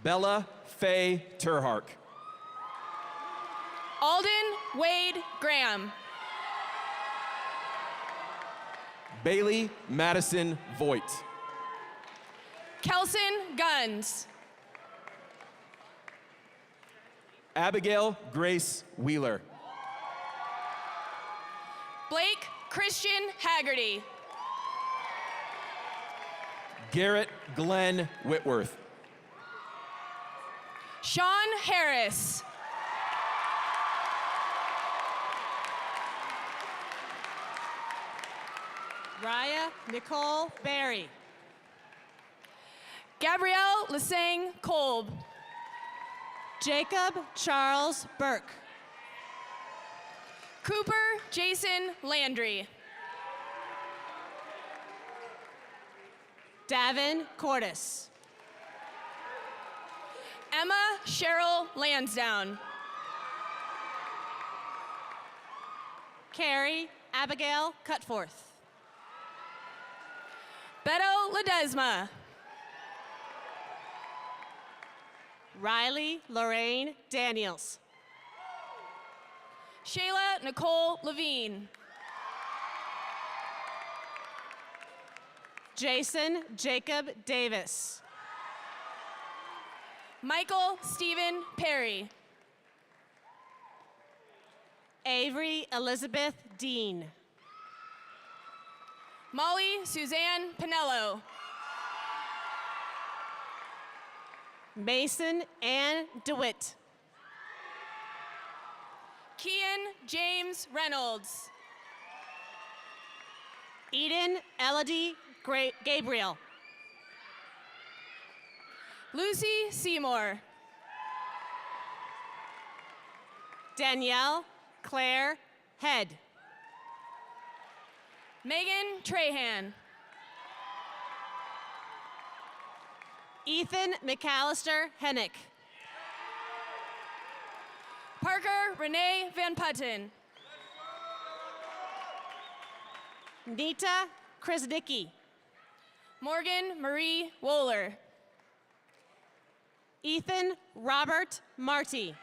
Bella Faye Turhark. Alden Wade Graham. Bailey Madison Voigt. Kelson Guns. Abigail Grace Wheeler. Blake Christian Haggerty. Garrett Glenn Whitworth. Sean Harris. Raya Nicole Berry. Gabrielle Lesang Kolb. Jacob Charles Burke. Cooper Jason Landry. Davin Cordis. Emma Cheryl Lansdowne. Carrie Abigail Cutforth. Beto Ledesma. Riley Lorraine Daniels. Shayla Nicole Levine. Jason Jacob Davis. Michael Stephen Perry. Avery Elizabeth Dean. Molly Suzanne Pinello. Mason Ann DeWitt. Kian James Reynolds. Eden Elodie Gabriel. Lucy Seymour. Danielle Claire Head. Megan Trahan. Ethan McAllister Hennick. Parker Renee Van Putten. Nita Krasnicki. Morgan Marie Wohler. Ethan Robert Marty.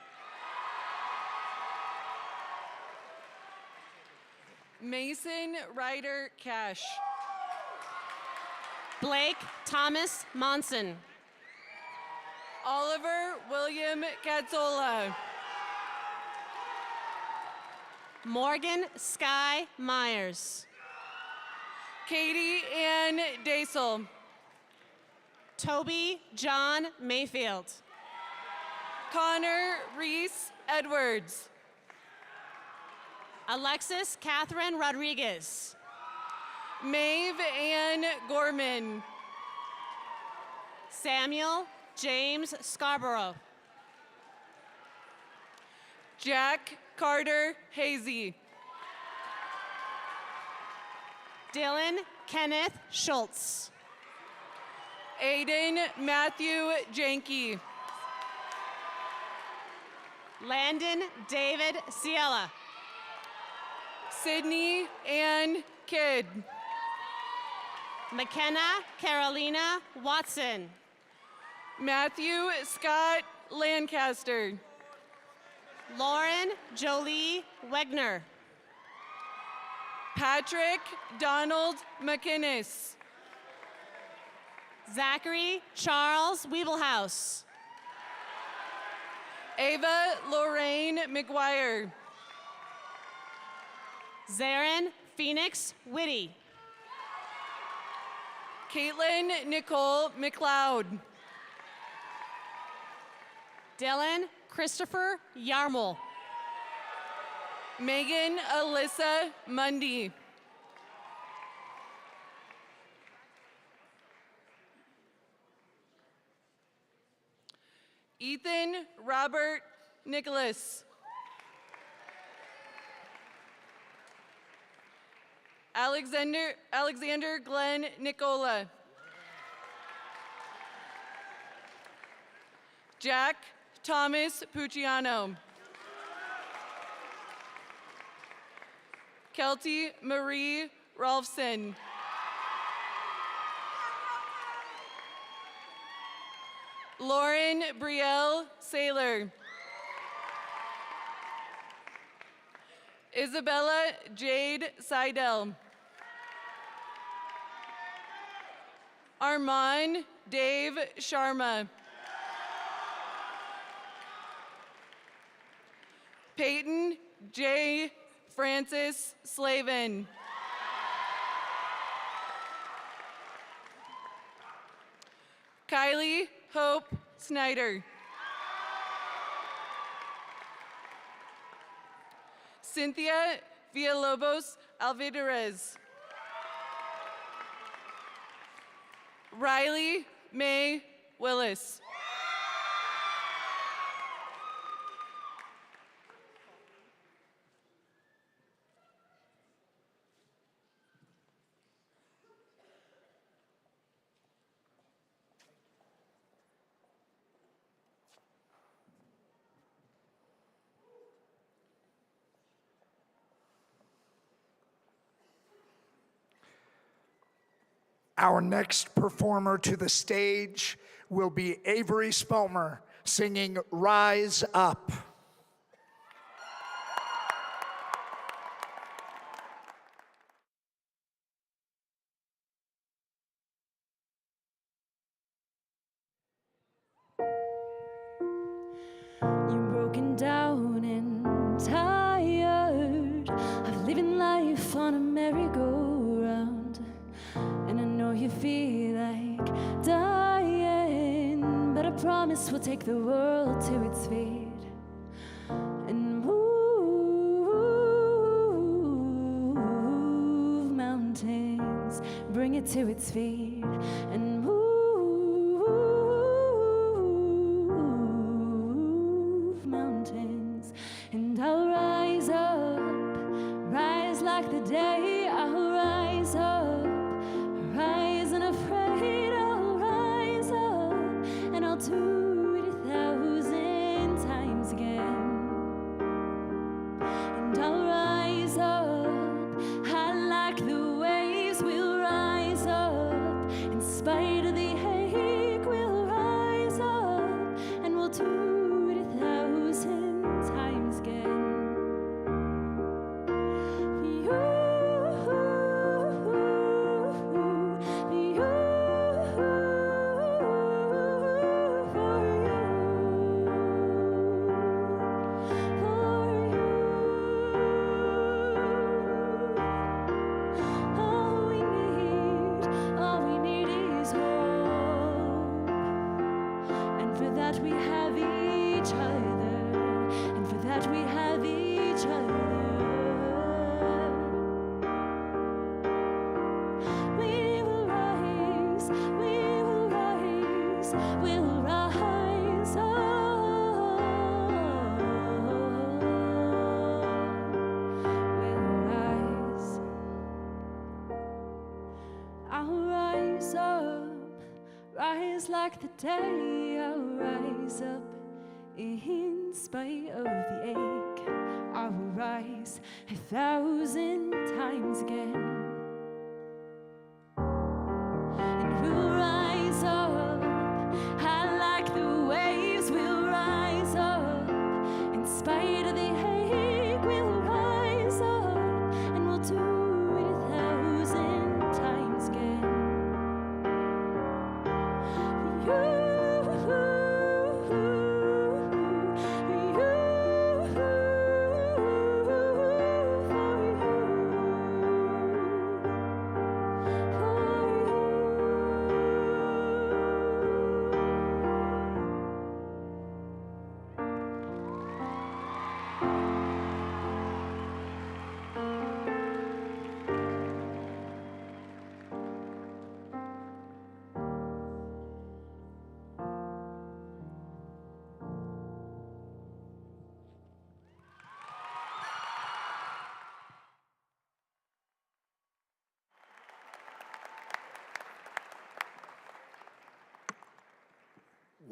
Mason Ryder Cash. Blake Thomas Monson. Oliver William Cazzola. Morgan Sky Myers. Katie Ann Dasel. Toby John Mayfield. Connor Reese Edwards. Alexis Catherine Rodriguez. Maeve Ann Gorman. Samuel James Scarborough. Jack Carter Hazy. Dylan Kenneth Schultz. Aiden Matthew Janke. Landon David Ciela. Sydney Ann Kidd. McKenna Carolina Watson. Matthew Scott Lancaster. Lauren Jolie Wegner. Patrick Donald McInnes. Zachary Charles Weeblehouse. Ava Lorraine McGuire. Zarin Phoenix Whitty. Caitlin Nicole McLeod. Dylan Christopher Yarmul. Megan Alyssa Mundy. Ethan Robert Nicholas. Alexander Glenn Nicola. Jack Thomas Pucciano. Kelty Marie Rolfson. Lauren Brielle Saylor. Isabella Jade Seidel. Armand Dave Sharma. Peyton J. Francis Slavin. Kylie Hope Snyder. Cynthia Villalobos Alvidarez. Riley May Willis. Our next performer to the stage will be Avery Spelmer singing Rise Up. You're broken down and tired of living life on a merry-go-round, and I know you feel like dying, but I promise we'll take the world to its feet and move mountains, bring it to its feet and move mountains. And I'll rise up, rise like the day. I'll rise up, rise unafraid. I'll rise up, and I'll do it 1,000 times again. And I'll rise up, high like the waves. We'll rise up, in spite of the ache. We'll rise up, and we'll do it 1,000 times again. All we need is hope, and for that we have each other, and for that we have each other. We will rise, we will rise, we'll rise up. We'll rise. I'll rise up, rise like the day. I'll rise up, in spite of the ache. I will rise 1,000 times again. And we'll rise up, high like the waves. We'll rise up, in spite of the ache. We'll rise up, and we'll do it 1,000 times again.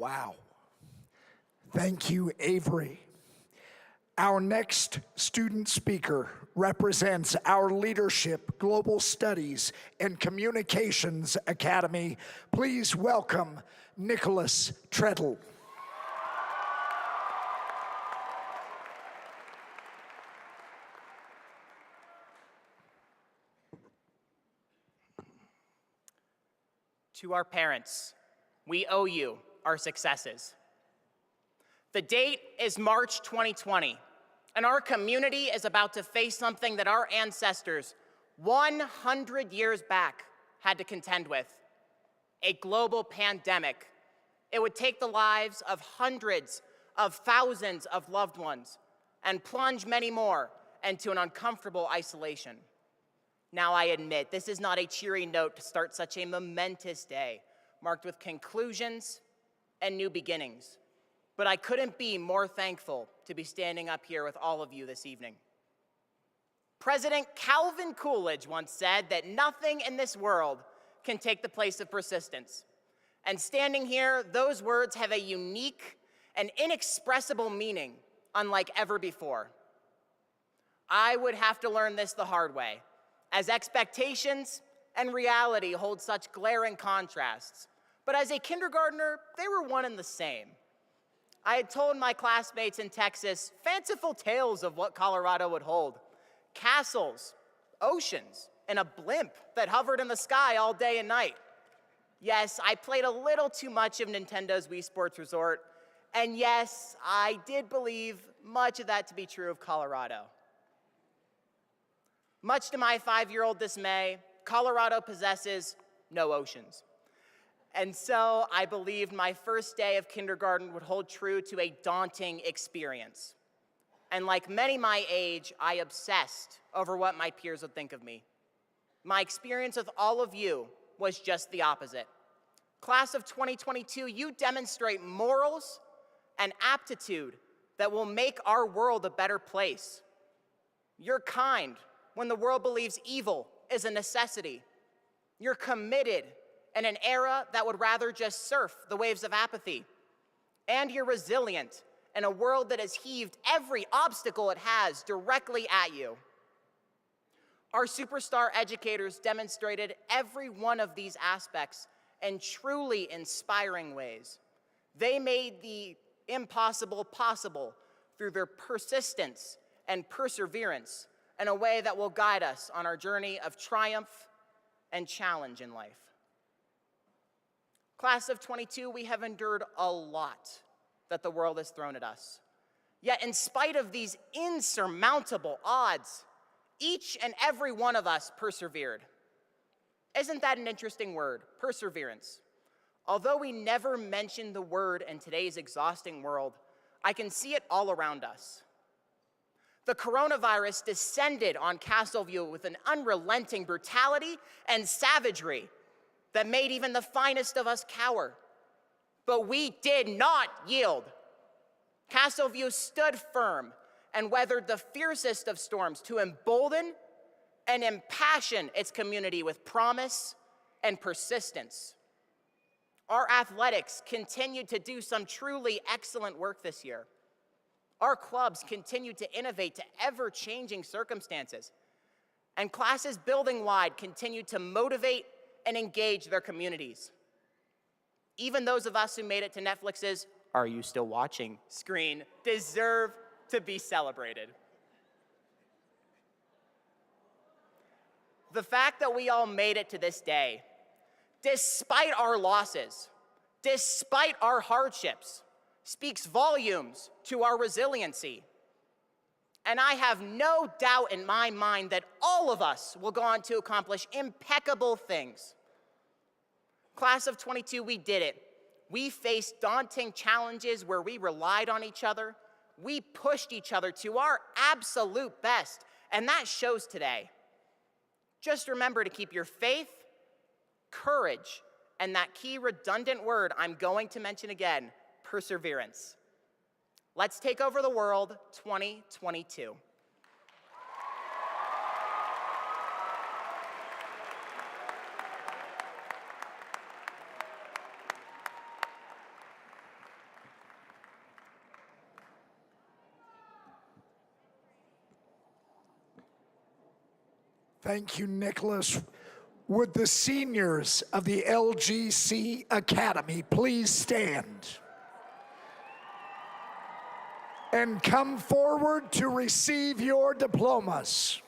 Wow. Thank you, Avery. Our next student speaker represents our Leadership, Global Studies, and Communications Academy. Please welcome Nicholas Treadle. To our parents, we owe you our successes. The date is March 2020, and our community is about to face something that our ancestors 100 years back had to contend with: a global pandemic. It would take the lives of hundreds of thousands of loved ones and plunge many more into an uncomfortable isolation. Now, I admit, this is not a cheery note to start such a momentous day, marked with conclusions and new beginnings. But I couldn't be more thankful to be standing up here with all of you this evening. President Calvin Coolidge once said that nothing in this world can take the place of persistence. And standing here, those words have a unique and inexpressible meaning unlike ever before. I would have to learn this the hard way, as expectations and reality hold such glaring contrasts. But as a kindergartner, they were one and the same. I had told my classmates in Texas fanciful tales of what Colorado would hold: castles, oceans, and a blimp that hovered in the sky all day and night. Yes, I played a little too much of Nintendo's Wii Sports Resort, and yes, I did believe much of that to be true of Colorado. Much to my 5-year-old dismay, Colorado possesses no oceans. And so I believed my first day of kindergarten would hold true to a daunting experience. And like many my age, I obsessed over what my peers would think of me. My experience with all of you was just the opposite. Class of 2022, you demonstrate morals and aptitude that will make our world a better place. You're kind when the world believes evil is a necessity. You're committed in an era that would rather just surf the waves of apathy. And you're resilient in a world that has heaved every obstacle it has directly at you. Our superstar educators demonstrated every one of these aspects in truly inspiring ways. They made the impossible possible through their persistence and perseverance in a way that will guide us on our journey of triumph and challenge in life. Class of 22, we have endured a lot that the world has thrown at us. Yet in spite of these insurmountable odds, each and every one of us persevered. Isn't that an interesting word, perseverance? Although we never mention the word in today's exhausting world, I can see it all around us. The coronavirus descended on Castleview with an unrelenting brutality and savagery that made even the finest of us cower. But we did not yield. Castleview stood firm and weathered the fiercest of storms to embolden and impassion its community with promise and persistence. Our athletics continued to do some truly excellent work this year. Our clubs continued to innovate to ever-changing circumstances. And classes building-wide continued to motivate and engage their communities. Even those of us who made it to Netflix's "Are You Still Watching?" screen deserve to be celebrated. The fact that we all made it to this day, despite our losses, despite our hardships, speaks volumes to our resiliency. And I have no doubt in my mind that all of us will go on to accomplish impeccable things. Class of 22, we did it. We faced daunting challenges where we relied on each other. We pushed each other to our absolute best, and that shows today. Just remember to keep your faith, courage, and that key redundant word I'm going to mention again, perseverance. Let's take over the world 2022. Thank you, Nicholas. Would the seniors of the LGC Academy please stand and come forward to receive your diplomas?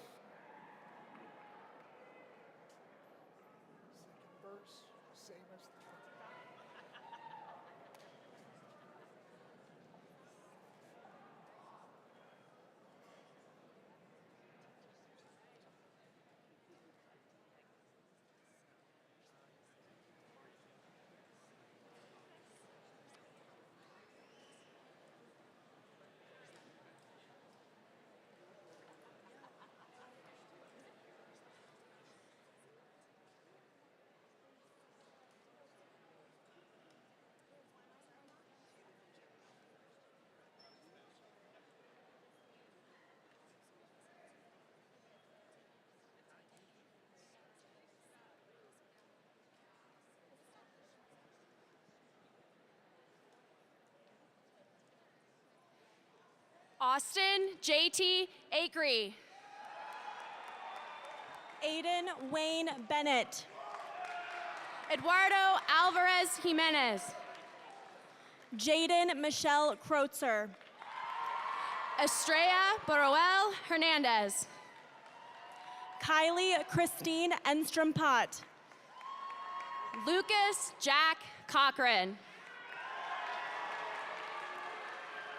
Austin JT Acree. Aiden Wayne Bennett. Eduardo Alvarez Jimenez. Jaden Michelle Kreutzer. Estrella Boroel Hernandez. Kylie Christine Enstrom-Pott. Lucas Jack Cochran.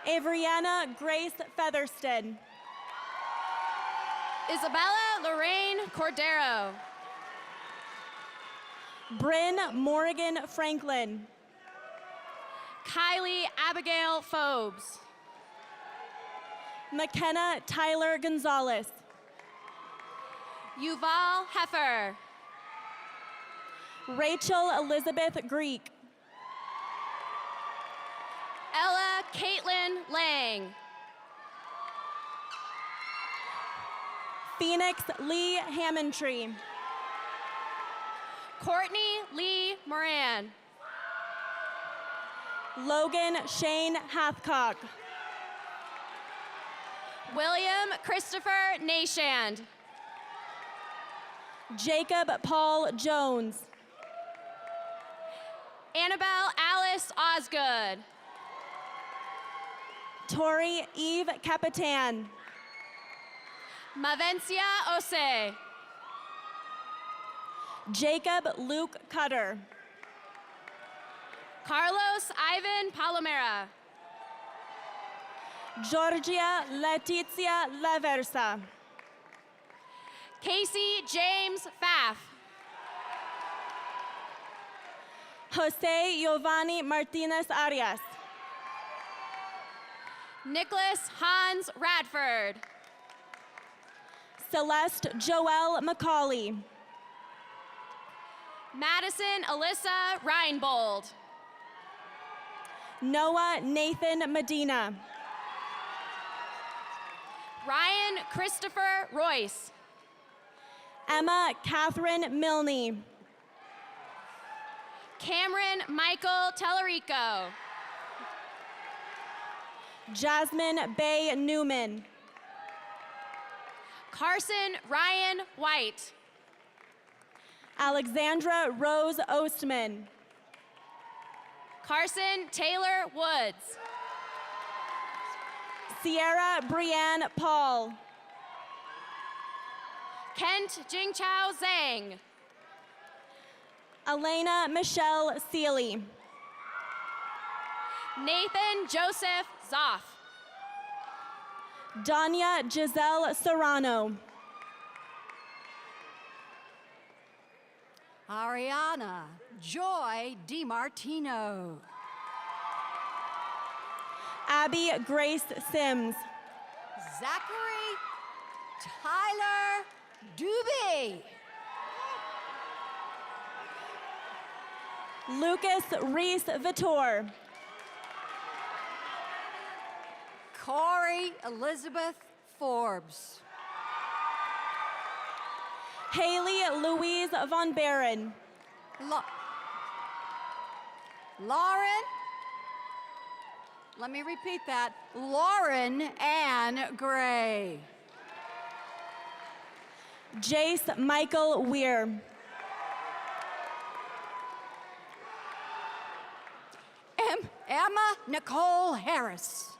Avriana Grace Featherston. Isabella Lorraine Cordero. Bryn Morgan Franklin. Kylie Abigail Phobes. McKenna Tyler Gonzalez. Yuval Heffer. Rachel Elizabeth Greek. Ella Caitlin Lang. Phoenix Lee Hammondtree. Courtney Lee Moran. Logan Shane Hathcock. William Christopher Nashand. Jacob Paul Jones. Annabelle Alice Osgood. Tori Eve Capitan. Mavencia Ose. Jacob Luke Cutter. Carlos Ivan Palomera. Georgia Letizia Leversa. Casey James Pfaff. Jose Giovanni Martinez Arias. Nicholas Hans Radford. Celeste Joelle McCauley. Madison Alyssa Reinbold. Noah Nathan Medina. Ryan Christopher Royce. Emma Catherine Milne. Cameron Michael Tellerico. Jasmine Bay Newman. Carson Ryan White. Alexandra Rose Ostman. Carson Taylor Woods. Sierra Brianne Paul. Kent Jingchao Zhang. Elena Michelle Seeley. Nathan Joseph Zoff. Danya Giselle Serrano. Ariana Joy DiMartino. Abby Grace Sims. Zachary Tyler Doobie. Lucas Reese Vittor. Corey Elizabeth Forbes. Haley Louise Von Baron. Lauren, let me repeat that. Lauren Ann Gray. Jace Michael Weir. Emma Nicole Harris.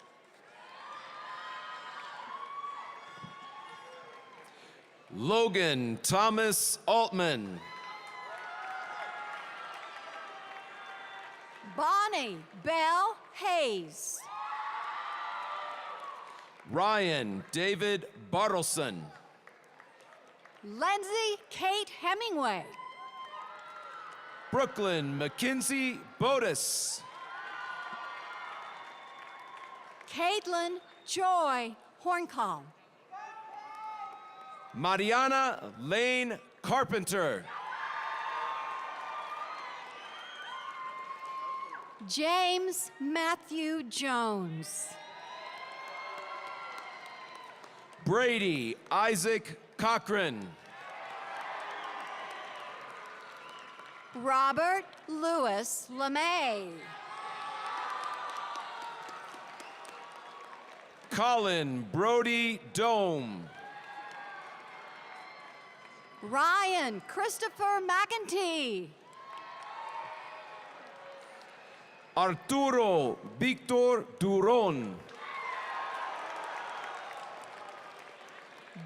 Logan Thomas Altman. Bonnie Belle Hayes. Ryan David Bartleson. Lindsay Kate Hemingway. Brooklyn Mackenzie Bodis. Caitlin Joy Horncall. Mariana Lane Carpenter. James Matthew Jones. Brady Isaac Cochran. Robert Lewis LeMay. Colin Brody Dome. Ryan Christopher McEntee. Arturo Victor Duron.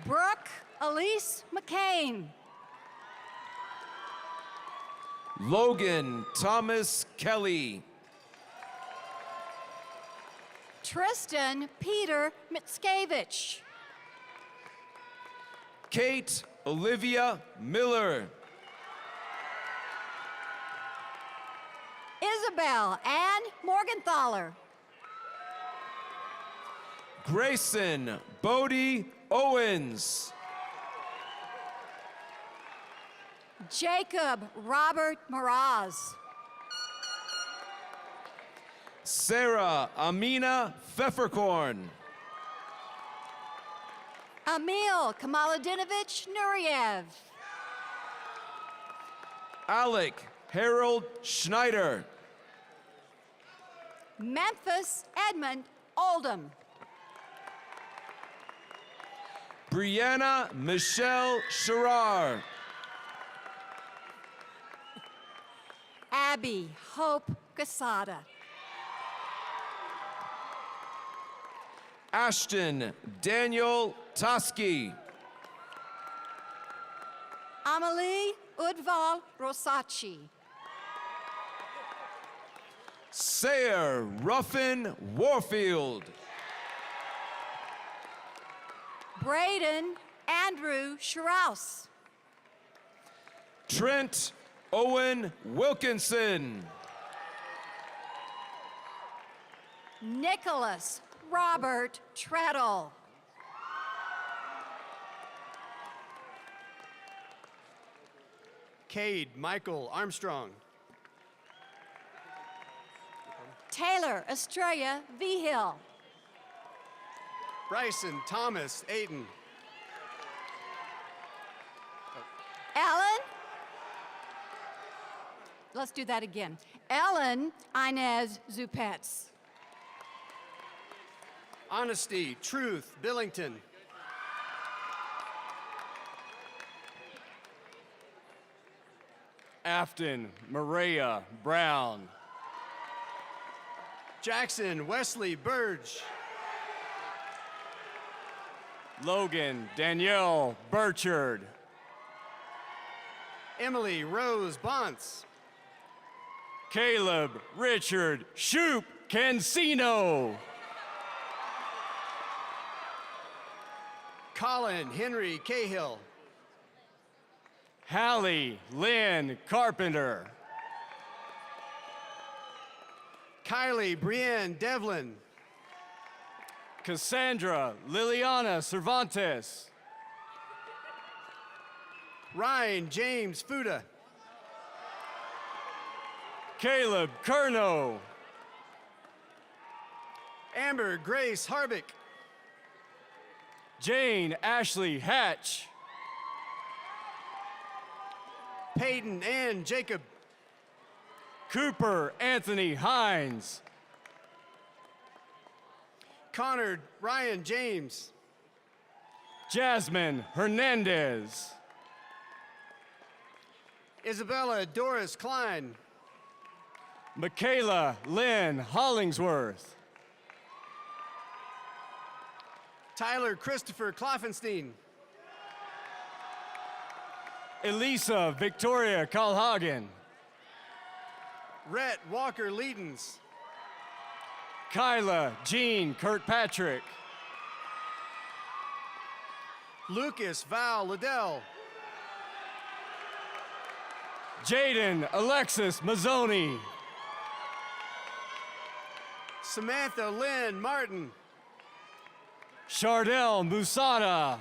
Brooke Elise McCain. Logan Thomas Kelly. Tristan Peter Mickiewicz. Kate Olivia Miller. Isabel Ann Morgenthaler. Grayson Bodie Owens. Jacob Robert Miraz. Sarah Amina Pfefferkorn. Emil Kamaladinovich Nuriev. Alec Harold Schneider. Memphis Edmund Oldham. Brianna Michelle Sherrar. Abby Hope Casada. Ashton Daniel Toski. Amelie Udval Rosacci. Sayer Ruffin Warfield. Braden Andrew Schraus. Trent Owen Wilkinson. Nicholas Robert Treadle. Cade Michael Armstrong. Taylor Estrella Vigil. Bryson Thomas Ayton. Ellen. Let's do that again. Ellen Inez Zupetz. Honesty Truth Billington. Afton Maria Brown. Jackson Wesley Burge. Logan Danielle Burchard. Emily Rose Bonts. Caleb Richard Shoop Cancino. Colin Henry Cahill. Hallie Lynn Carpenter. Kylie Brienne Devlin. Cassandra Liliana Cervantes. Ryan James Fuda. Caleb Kerno. Amber Grace Harbick. Jane Ashley Hatch. Peyton Ann Jacob. Cooper Anthony Hines. Connor Ryan James. Jasmine Hernandez. Isabella Doris Klein. Michaela Lynn Hollingsworth. Tyler Christopher Kloffenstein. Elisa Victoria Colhagen. Rhett Walker Leedens. Kyla Jean Kirkpatrick. Lucas Val Liddell. Jaden Alexis Mazzoni. Samantha Lynn Martin. Chardell Musada.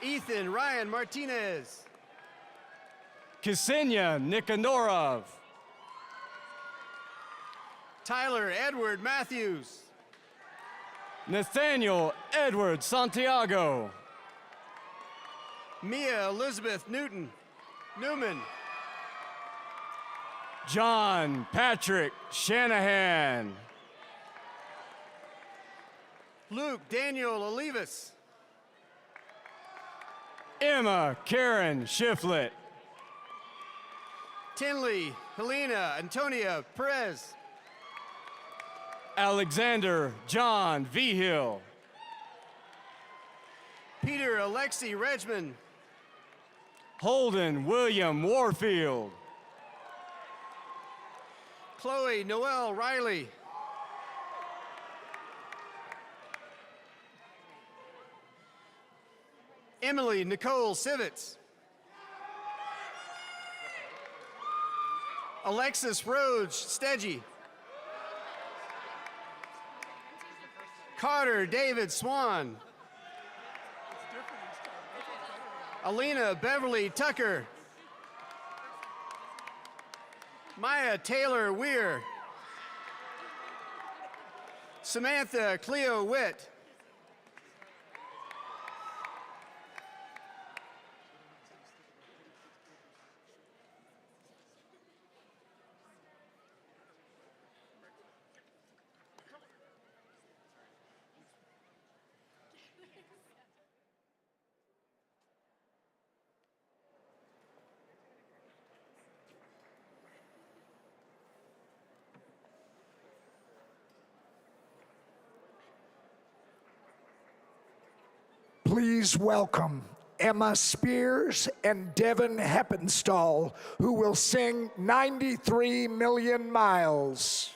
Ethan Ryan Martinez. Ksenia Nikonorov. Tyler Edward Matthews. Nathaniel Edward Santiago. Mia Elizabeth Newman. John Patrick Shanahan. Luke Daniel Olivas. Emma Karen Shiflett. Tinley Helena Antonia Perez. Alexander John Vigil. Peter Alexi Regman. Holden William Warfield. Chloe Noel Riley. Emily Nicole Sivitz. Alexis Rhodes Steggy. Carter David Swan. Alina Beverly Tucker. Maya Taylor Weir. Samantha Cleo Witt. Please welcome Emma Spears and Devin Heppenstall, who will sing 93 Million Miles.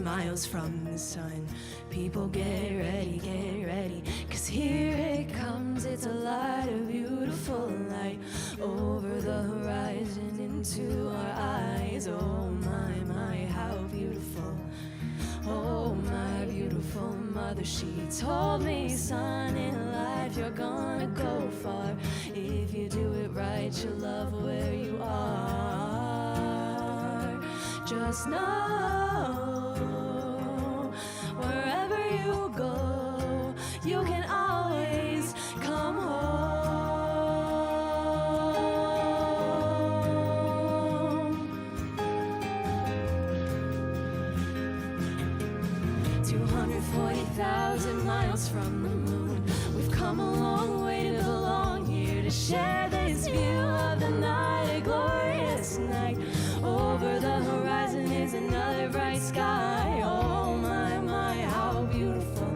Miles from the sun. People get ready, 'cause here it comes. It's a light, a beautiful light, over the horizon into our eyes. Oh my, how beautiful. Oh my beautiful mother, she told me, son, in life you're gonna go far. If you do it right, you'll love where you are. Just know, wherever you go, you can always come home. 240,000 miles from the moon, we've come a long way to belong here, to share this view of the night, a glorious night. Over the horizon is another bright sky. Oh my, how beautiful.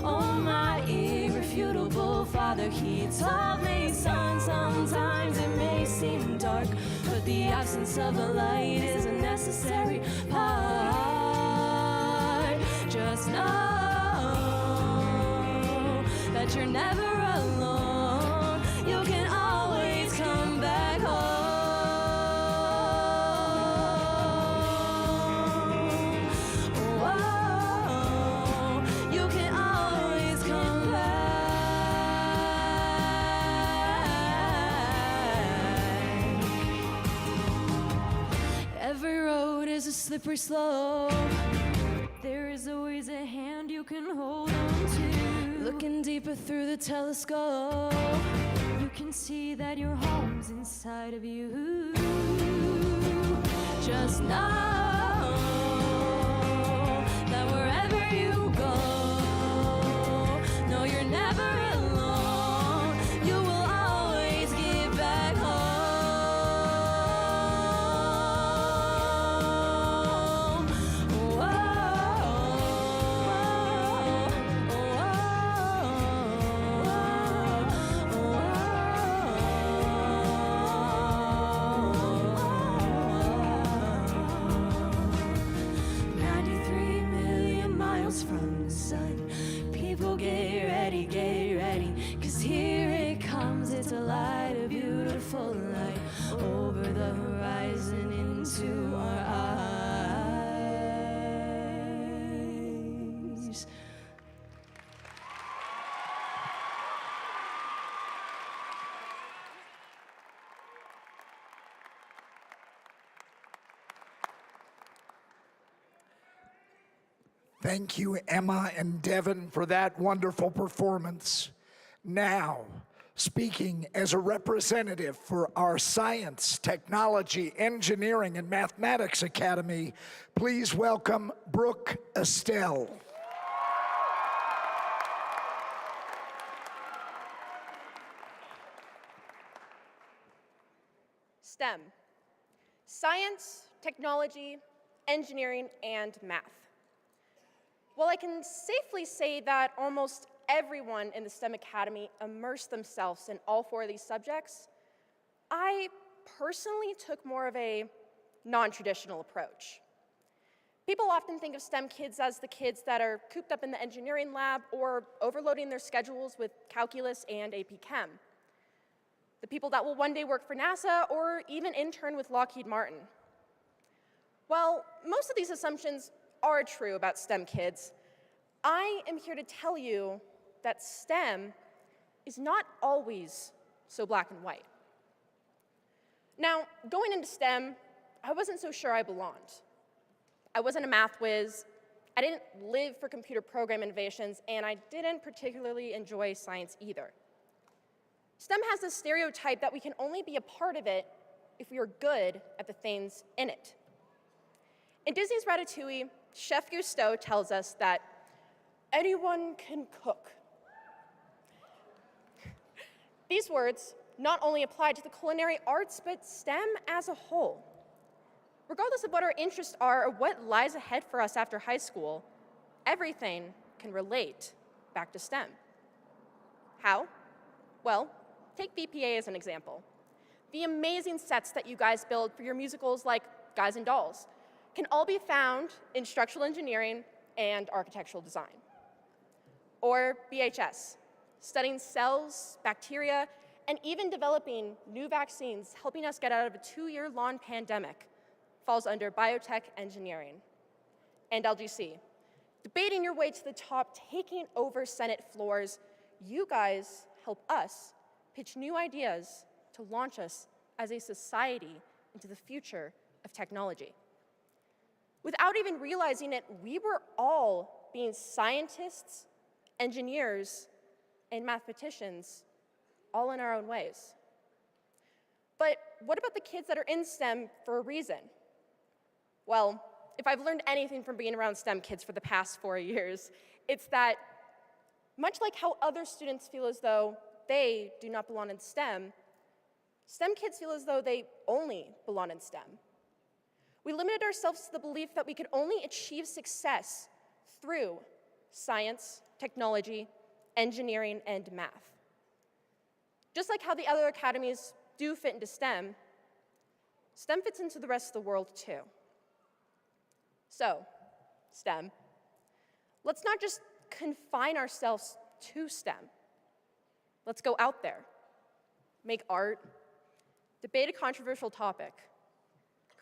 Oh my irrefutable father, he told me, son, sometimes it may seem dark, but the absence of the light is a necessary part. Just know that you're never alone. You can always come back home. Slippery slope, there is always a hand you can hold on to. Looking deeper through the telescope, you can see that your home's inside of you. Just know that wherever you go, no, you're never alone. You will always get back home. From the sun, people get ready, 'cause here it comes, it's a light, a beautiful light, over the horizon into our eyes. Thank you, Emma and Devin, for that wonderful performance. Now, speaking as a representative for our Science, Technology, Engineering, and Mathematics Academy, please welcome Brooke Estelle. STEM, science, technology, engineering, and math. While I can safely say that almost everyone in the STEM Academy immersed themselves in all four of these subjects, I personally took more of a non-traditional approach. People often think of STEM kids as the kids that are cooped up in the engineering lab or overloading their schedules with calculus and AP Chem. The people that will one day work for NASA or even intern with Lockheed Martin. While most of these assumptions are true about STEM kids, I am here to tell you that STEM is not always so black and white. Now, going into STEM, I wasn't so sure I belonged. I wasn't a math whiz, I didn't live for computer program innovations, and I didn't particularly enjoy science either. STEM has this stereotype that we can only be a part of it if we are good at the things in it. In Disney's Ratatouille, Chef Gusteau tells us that anyone can cook. These words not only apply to the culinary arts, but STEM as a whole. Regardless of what our interests are or what lies ahead for us after high school, everything can relate back to STEM. How? Well, take BPA as an example. The amazing sets that you guys build for your musicals like Guys and Dolls can all be found in structural engineering and architectural design. Or BHS, studying cells, bacteria, and even developing new vaccines, helping us get out of a 2-year-long pandemic, falls under biotech engineering. And LGC, debating your way to the top, taking over Senate floors, you guys help us pitch new ideas to launch us as a society into the future of technology. Without even realizing it, we were all being scientists, engineers, and mathematicians, all in our own ways. But what about the kids that are in STEM for a reason? Well, if I've learned anything from being around STEM kids for the past 4 years, it's that much like how other students feel as though they do not belong in STEM, STEM kids feel as though they only belong in STEM. We limited ourselves to the belief that we could only achieve success through science, technology, engineering, and math. Just like how the other academies do fit into STEM, STEM fits into the rest of the world too. So, STEM, let's not just confine ourselves to STEM. Let's go out there, make art, debate a controversial topic,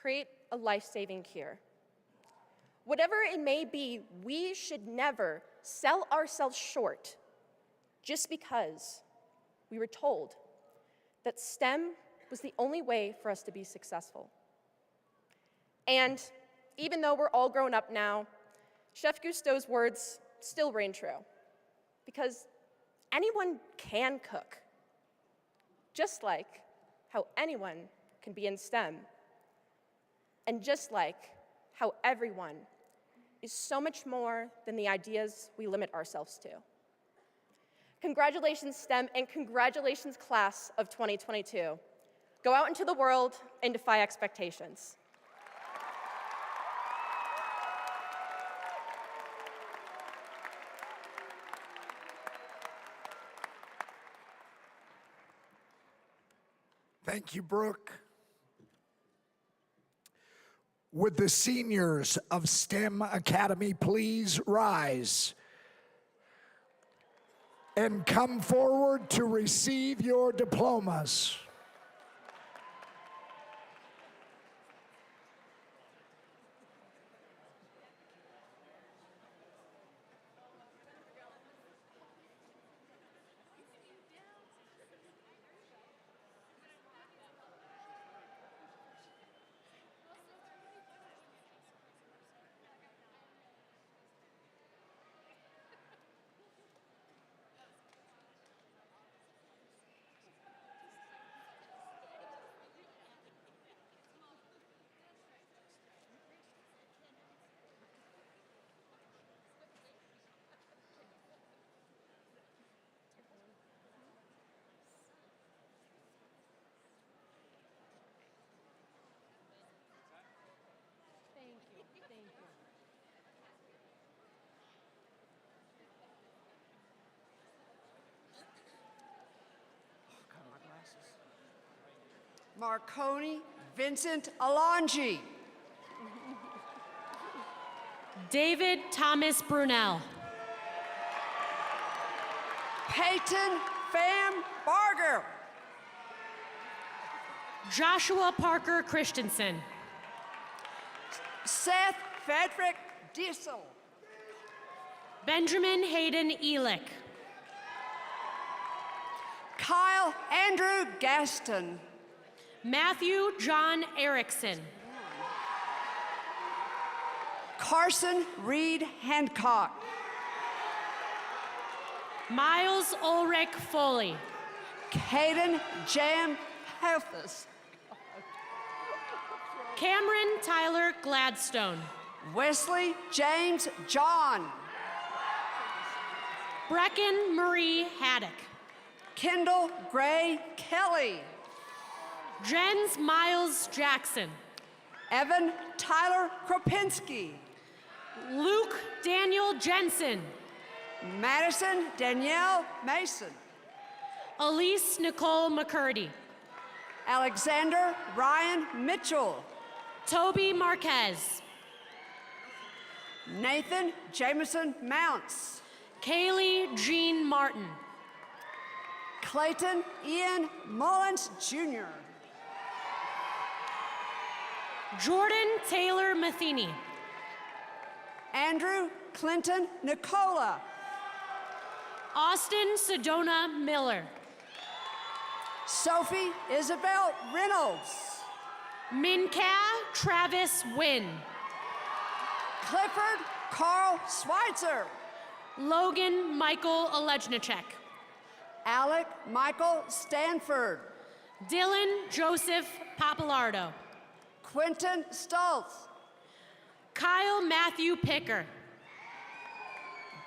create a life-saving cure. Whatever it may be, we should never sell ourselves short just because we were told that STEM was the only way for us to be successful. And even though we're all grown up now, Chef Gusteau's words still reign true, because anyone can cook. just like how anyone can be in STEM, and just like how everyone is so much more than the ideas we limit ourselves to. Congratulations, STEM, and congratulations, class of 2022. Go out into the world and defy expectations. Thank you, Brooke. Would the seniors of STEM Academy please rise and come forward to receive your diplomas? Marconi Vincent Alongi. David Thomas Brunel. Peyton Pham Barger. Joshua Parker Christensen. Seth Frederick Diesel. Benjamin Hayden Elick. Kyle Andrew Gaston. Matthew John Erickson. Carson Reed Hancock. Miles Ulrich Foley. Caden Jam Hefus. Cameron Tyler Gladstone. Wesley James John. Brecken Marie Haddock. Kendall Gray Kelly. Jens Miles Jackson. Evan Tyler Kropinski. Luke Daniel Jensen. Madison Danielle Mason. Elise Nicole McCurdy. Alexander Ryan Mitchell. Toby Marquez. Nathan Jameson Mounts. Kaylee Jean Martin. Clayton Ian Mullins Jr. Jordan Taylor Matheny. Andrew Clinton Nicola. Austin Sedona Miller. Sophie Isabel Reynolds. Minka Travis Wynn. Clifford Carl Schweitzer. Logan Michael Olejniczek. Alec Michael Stanford. Dylan Joseph Papalardo. Quentin Stoltz. Kyle Matthew Picker.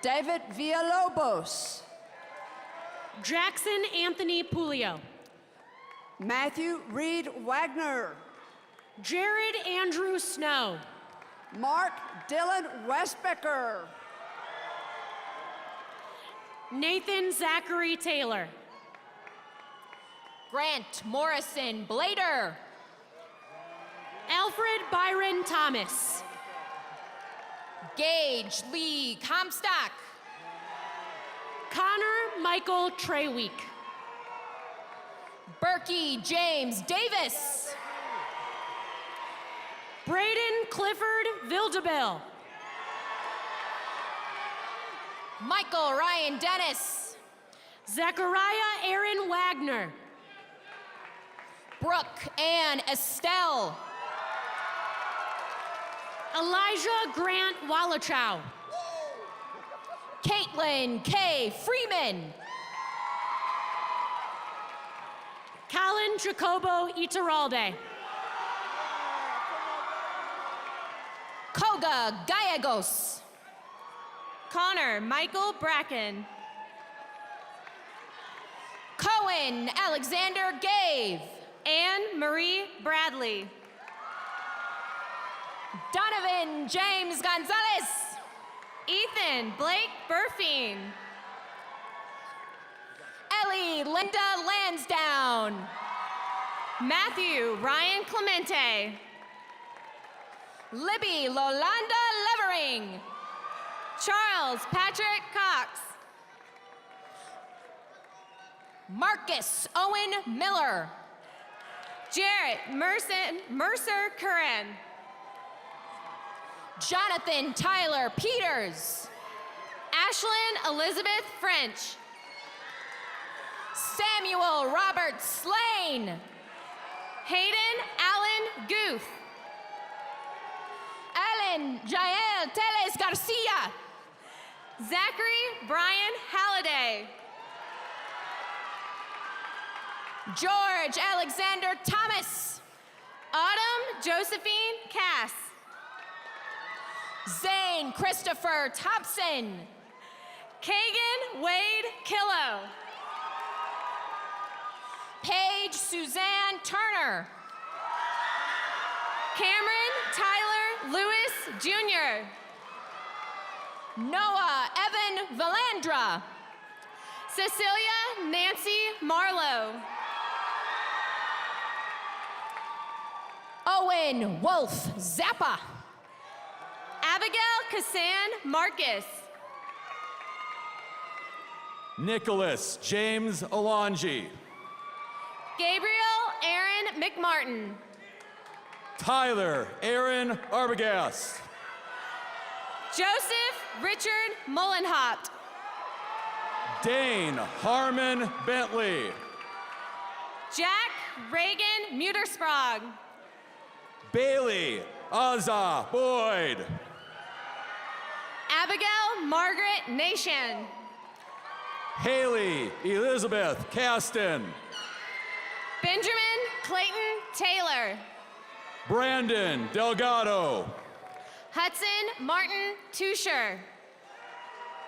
David Villalobos. Jackson Anthony Pulio. Matthew Reed Wagner. Jared Andrew Snow. Mark Dylan Westbecker. Nathan Zachary Taylor. Grant Morrison Blader. Alfred Byron Thomas. Gage Lee Comstock. Connor Michael Treweek. Berkey James Davis. Braden Clifford Vildebill. Michael Ryan Dennis. Zachariah Aaron Wagner. Brooke Ann Estelle. Elijah Grant Wallachow. Caitlin K. Freeman. Callan Jacobo Iturralde. Koga Gallegos. Connor Michael Bracken. Cohen Alexander Gave. Anne Marie Bradley. Donovan James Gonzalez. Ethan Blake Burfine. Ellie Linda Lansdowne. Matthew Ryan Clemente. Libby Lolanda Levering. Charles Patrick Cox. Marcus Owen Miller. Jarrett Mercer Curran. Jonathan Tyler Peters. Ashlyn Elizabeth French. Samuel Robert Slane. Hayden Allen Guth. Ellen Jael Teles Garcia. Zachary Brian Halliday. George Alexander Thomas. Autumn Josephine Cass. Zane Christopher Thompson. Kagan Wade Killo. Paige Suzanne Turner. Cameron Tyler Lewis Jr. Noah Evan Valandra. Cecilia Nancy Marlowe. Owen Wolf Zappa. Abigail Kassan Marcus. Nicholas James Alonji. Gabriel Aaron McMartin. Tyler Aaron Arbogast. Joseph Richard Mullenhopt. Dane Harmon Bentley. Jack Reagan Mutersprog. Bailey Azza Boyd. Abigail Margaret Nation. Haley Elizabeth Caston. Benjamin Clayton Taylor. Brandon Delgado. Hudson Martin Tusher.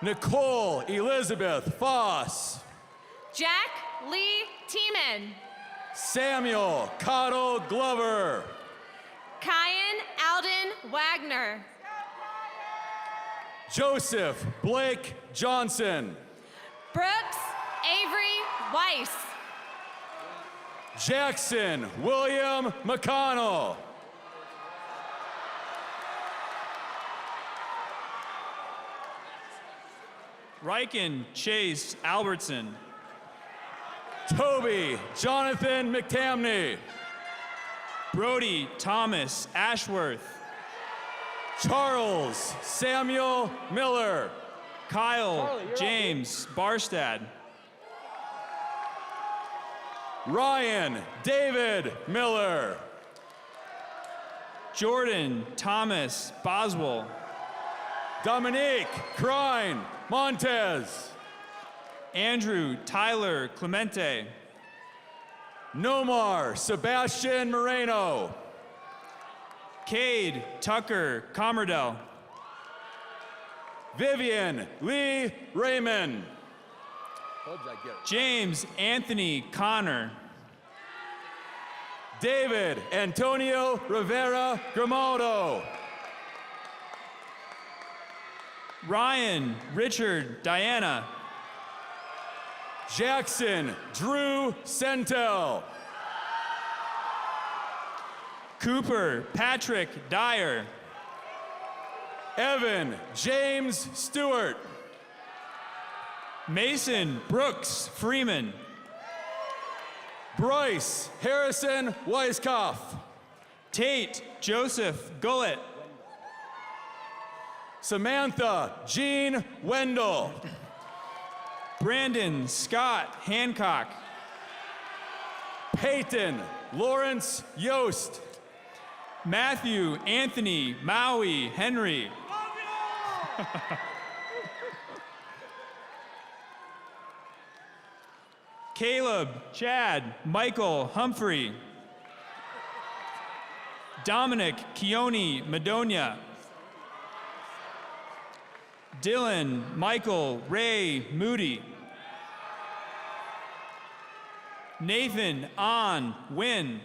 Nicole Elizabeth Foss. Jack Lee Tiemann. Samuel Cotto Glover. Kyan Alden Wagner. Joseph Blake Johnson. Brooks Avery Weiss. Jackson William McConnell. Riken Chase Albertson. Toby Jonathan McTamney. Brody Thomas Ashworth. Charles Samuel Miller. Kyle James Barstad. Ryan David Miller. Jordan Thomas Boswell. Dominique Crine Montez. Andrew Tyler Clemente. Nomar Sebastian Moreno. Cade Tucker Commerdell. Vivian Lee Raymond. James Anthony Connor. David Antonio Rivera Grimaldo. Ryan Richard Diana. Jackson Drew Sentel. Cooper Patrick Dyer. Evan James Stewart. Mason Brooks Freeman. Bryce Harrison Weiskopf. Tate Joseph Gullett. Samantha Jean Wendell. Brandon Scott Hancock. Peyton Lawrence Yost. Matthew Anthony Maui Henry. Caleb, Chad, Michael, Humphrey. Dominic, Keone, Madonia. Dylan, Michael, Ray, Moody. Nathan, An, Wynn.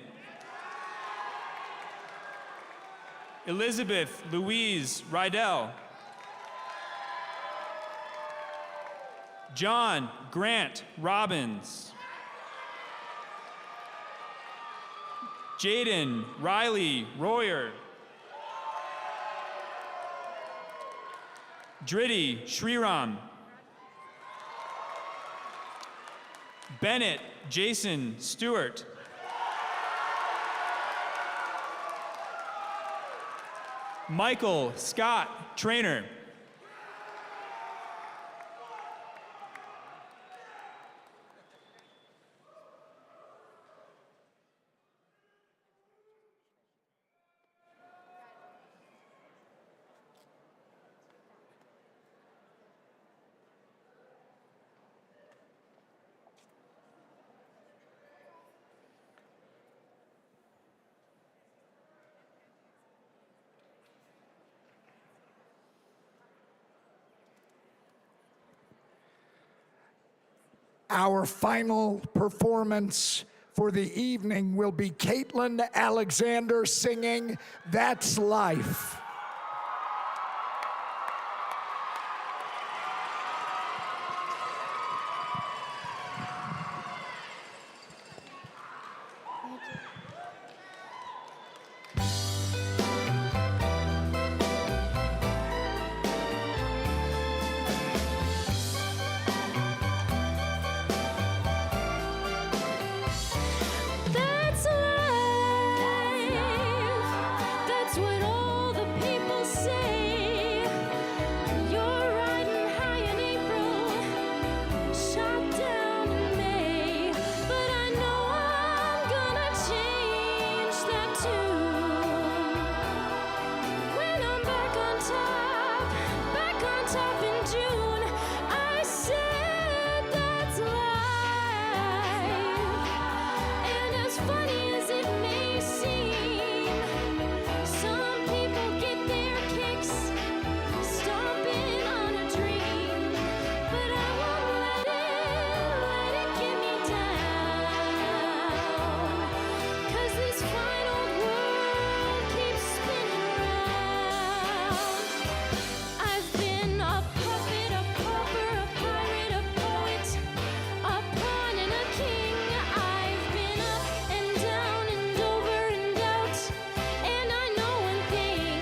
Elizabeth, Louise, Rydell. John, Grant, Robbins. Jaden, Riley, Royer. Driddy, Shriram. Bennett, Jason, Stewart. Michael, Scott, Trainer. Our final performance for the evening will be Caitlin Alexander singing That's Life. That's life. That's what all the people say. You're riding high in April, shot down in May. But I know I'm gonna change that tune. When I'm back on top in June, I said that's life. And as funny as it may seem, some people get their kicks stomping on a dream. But I won't let it get me down. 'Cause this fine old world keeps spinning round. I've been a puppet, a pauper, a pirate, a poet, a pawn and a king. I've been up and down and over and out. And I know one thing.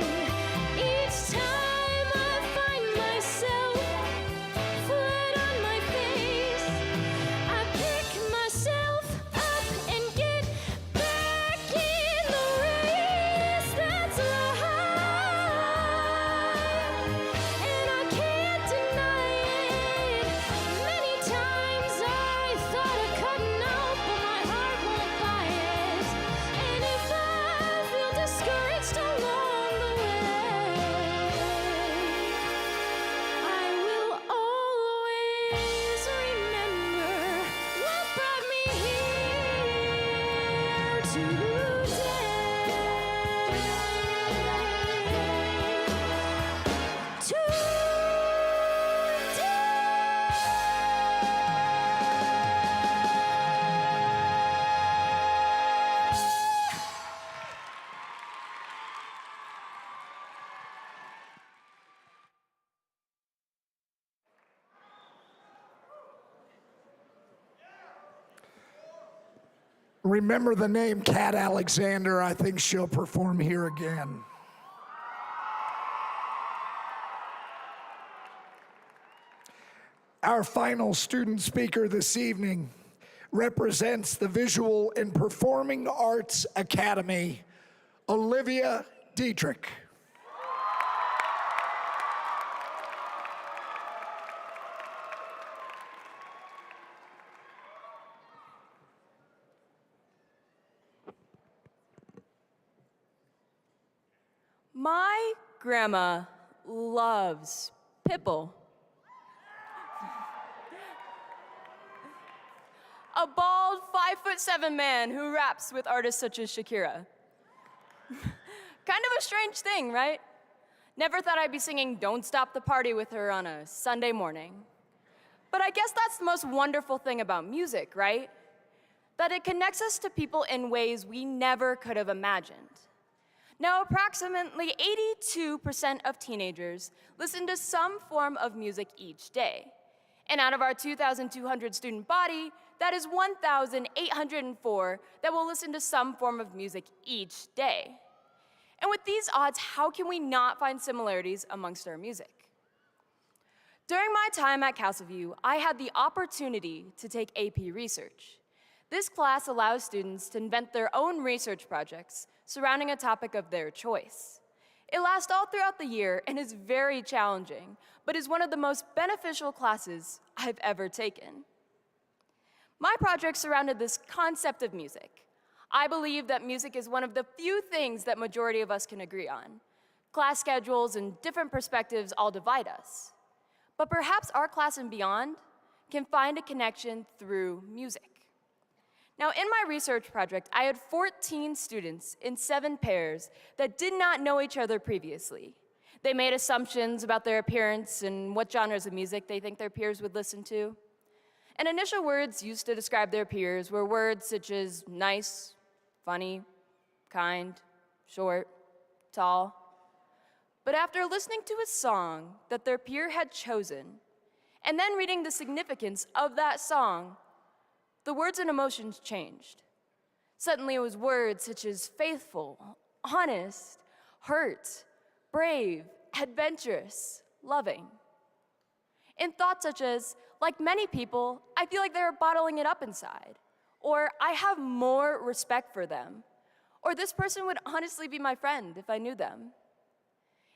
Each time I find myself flat on my face, I pick myself up and get back in the race. That's life. And I can't deny it. Many times I thought of cutting out, but my heart won't buy it. And if I feel discouraged along the way, I will always remember what brought me here Remember the name Kat Alexander. I think she'll perform here again. Our final student speaker this evening represents the Visual and Performing Arts Academy, Olivia Dietrich. My grandma loves Pipple. a bald 5'7" man who raps with artists such as Shakira. Kind of a strange thing, right? Never thought I'd be singing Don't Stop the Party with her on a Sunday morning. But I guess that's the most wonderful thing about music, right? That it connects us to people in ways we never could have imagined. Now, approximately 82% of teenagers listen to some form of music each day. And out of our 2,200 student body, that is 1,804 that will listen to some form of music each day. And with these odds, how can we not find similarities amongst our music? During my time at Castleview, I had the opportunity to take AP Research. This class allows students to invent their own research projects surrounding a topic of their choice. It lasts all throughout the year and is very challenging, but is one of the most beneficial classes I've ever taken. My project surrounded this concept of music. I believe that music is one of the few things that majority of us can agree on. Class schedules and different perspectives all divide us. But perhaps our class and beyond can find a connection through music. Now, in my research project, I had 14 students in 7 pairs that did not know each other previously. They made assumptions about their appearance and what genres of music they think their peers would listen to. And initial words used to describe their peers were words such as nice, funny, kind, short, tall. But after listening to a song that their peer had chosen, and then reading the significance of that song, the words and emotions changed. Suddenly it was words such as faithful, honest, hurt, brave, adventurous, loving. And thoughts such as, like many people, I feel like they're bottling it up inside. Or I have more respect for them. Or this person would honestly be my friend if I knew them.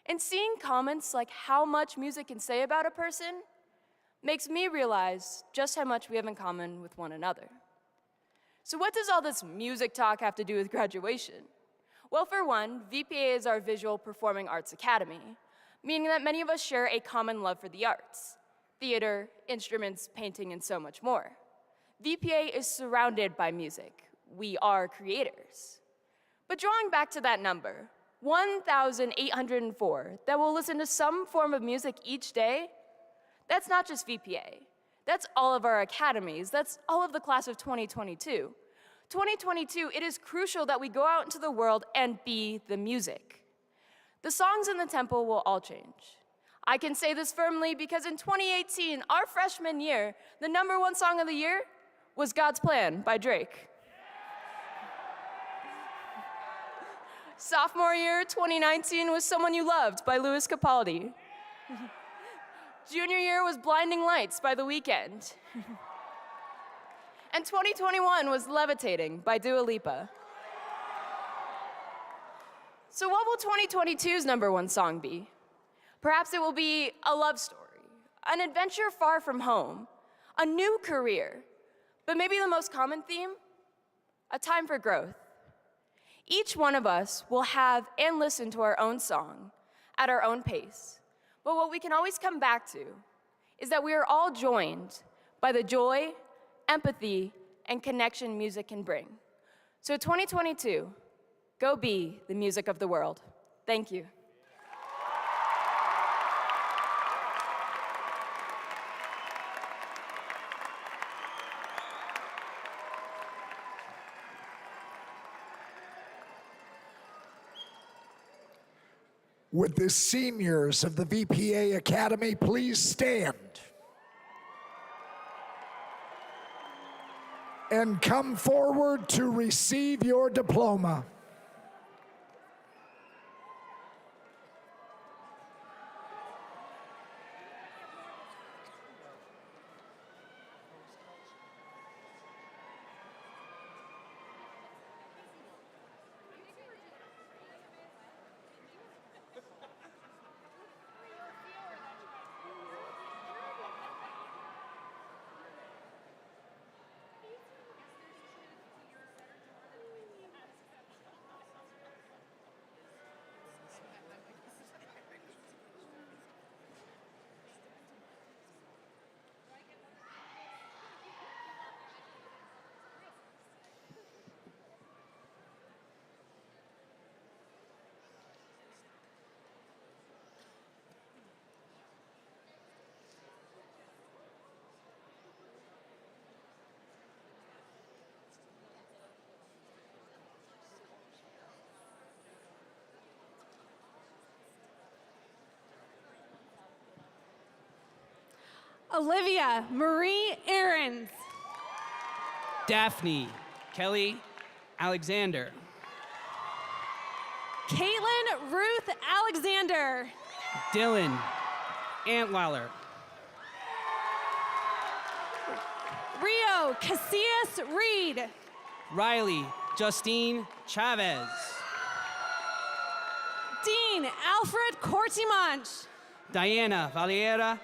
And seeing comments like how much music can say about a person makes me realize just how much we have in common with one another. So what does all this music talk have to do with graduation? Well, for one, VPA is our Visual Performing Arts Academy, meaning that many of us share a common love for the arts, theater, instruments, painting, and so much more. VPA is surrounded by music. We are creators. But drawing back to that number, 1,804 that will listen to some form of music each day, that's not just VPA. That's all of our academies. That's all of the class of 2022. 2022, it is crucial that we go out into the world and be the music. The songs in the temple will all change. I can say this firmly because in 2018, our freshman year, the #1 song of the year was God's Plan by Drake. Sophomore year, 2019, was Someone You Loved by Louis Capaldi. Junior year was Blinding Lights by The Weeknd. And 2021 was Levitating by Dua Lipa. So what will 2022's #1 song be? Perhaps it will be a love story, an adventure far from home, a new career, but maybe the most common theme, a time for growth. Each one of us will have and listen to our own song at our own pace. But what we can always come back to is that we are all joined by the joy, empathy, and connection music can bring. So 2022, go be the music of the world. Thank you. Would the seniors of the VPA Academy please stand and come forward to receive your diploma? Olivia Marie Aarons. Daphne Kelly Alexander. Caitlin Ruth Alexander. Dylan Antweiler. Rio Casillas Reed. Riley Justine Chavez. Dean Alfred Cortimanche. Diana Valera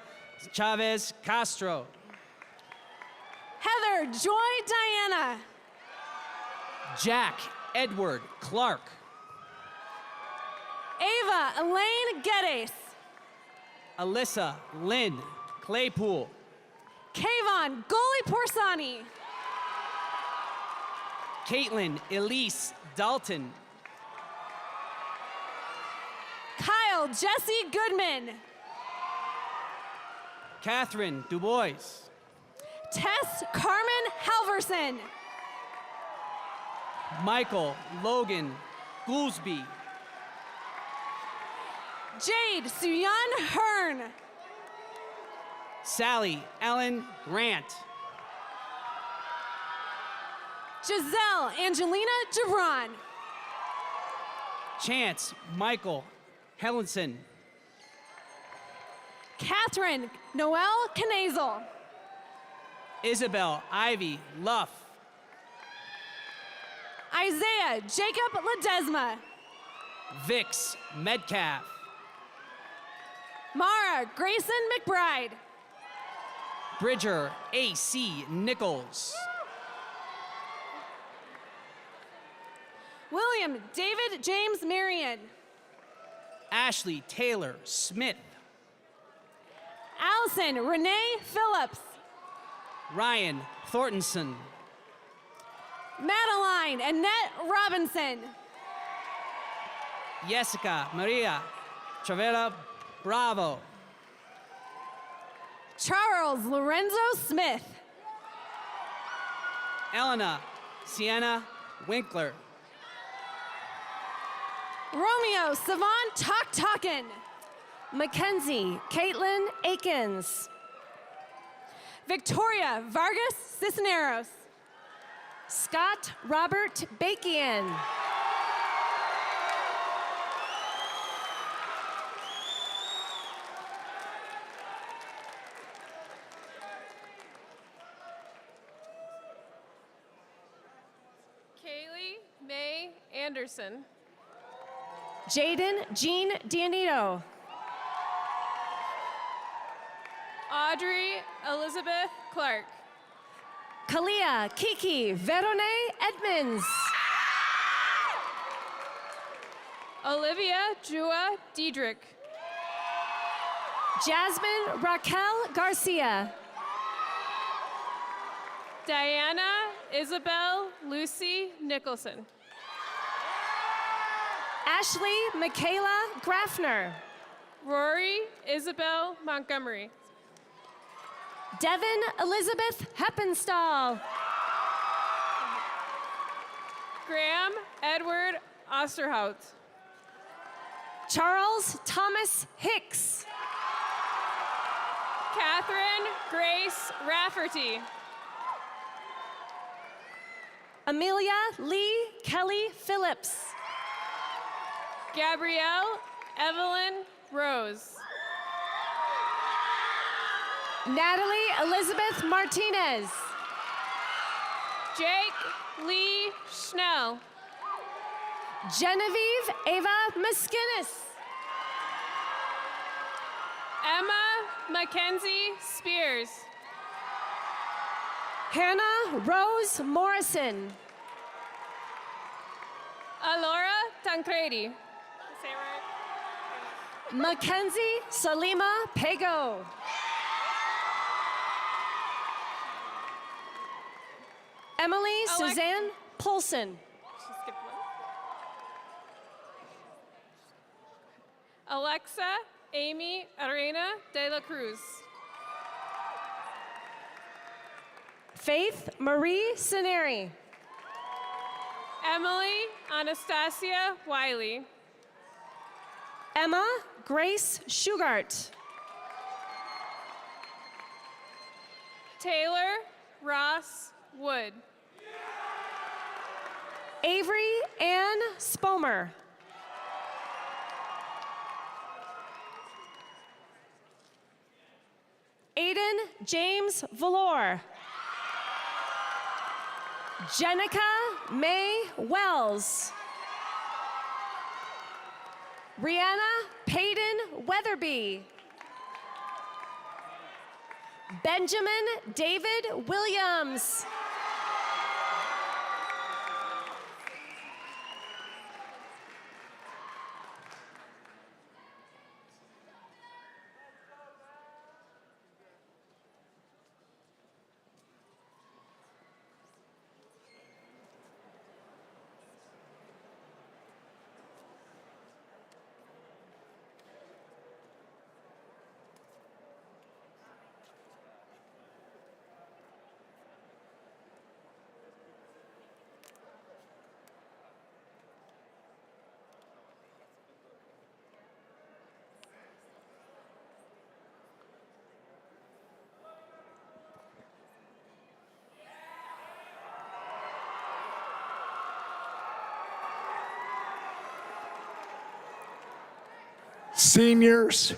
Chavez Castro. Heather Joy Diana. Jack Edward Clark. Ava Elaine Geddes. Alyssa Lynn Claypool. Kayvon Goli Porsani. Caitlin Elise Dalton. Kyle Jesse Goodman. Catherine Dubois. Tess Carmen Halverson. Michael Logan Goolsby. Jade Suyan Hearn. Sally Ellen Grant. Giselle Angelina Gibran. Chance Michael Hellenson. Catherine Noelle Knazel. Isabel Ivy Luff. Isaiah Jacob Ledesma. Vix Metcalf. Mara Grayson McBride. Bridger A.C. Nichols. William David James Marion. Ashley Taylor Smith. Allison Renee Phillips. Ryan Thorntonson. Madeline Annette Robinson. Jessica Maria Travera Bravo. Charles Lorenzo Smith. Elena Sienna Winkler. Romeo Savon Talkin. Mackenzie Caitlin Akins. Victoria Vargas Cisneros. Scott Robert Bakian. Kaylee May Anderson. Jaden Jean Dianito. Audrey Elizabeth Clark. Kalia Kiki Verone Edmonds. Olivia Jua Diedrich. Jasmine Raquel Garcia. Diana Isabel Lucy Nicholson. Ashley Michaela Graffner. Rory Isabel Montgomery. Devin Elizabeth Heppenstall. Graham Edward Osterhout. Charles Thomas Hicks. Catherine Grace Rafferty. Amelia Lee Kelly Phillips. Gabrielle Evelyn Rose. Natalie Elizabeth Martinez. Jake Lee Schnell. Genevieve Ava Miskinis. Emma Mackenzie Spears. Hannah Rose Morrison. Alora Tancredi. Say it right. Mackenzie Salima Pago. Emily Suzanne Polson. She skipped one. Alexa Amy Arena de la Cruz. Faith Marie Sineri. Emily Anastasia Wiley. Emma Grace Shugart. Taylor Ross Wood. Avery Ann Spomer. Aiden James Valor. Jenica May Wells. Brianna Payton Weatherby. Benjamin David Williams. Seniors,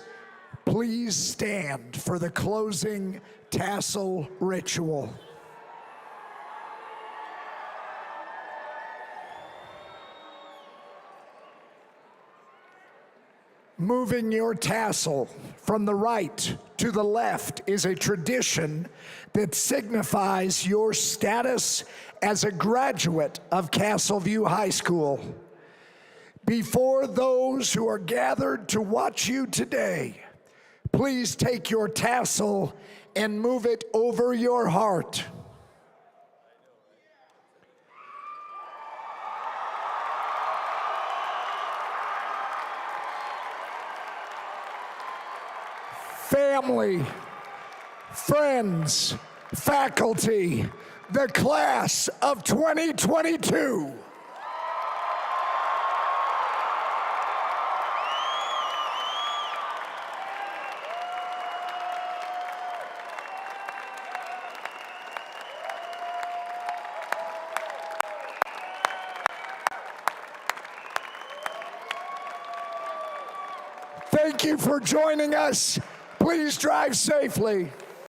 please stand for the closing tassel ritual. Moving your tassel from the right to the left is a tradition that signifies your status as a graduate of Castleview High School. Before those who are gathered to watch you today, please take your tassel and move it over your heart. Family, friends, faculty, the class of 2022. Thank you for joining us. Please drive safely.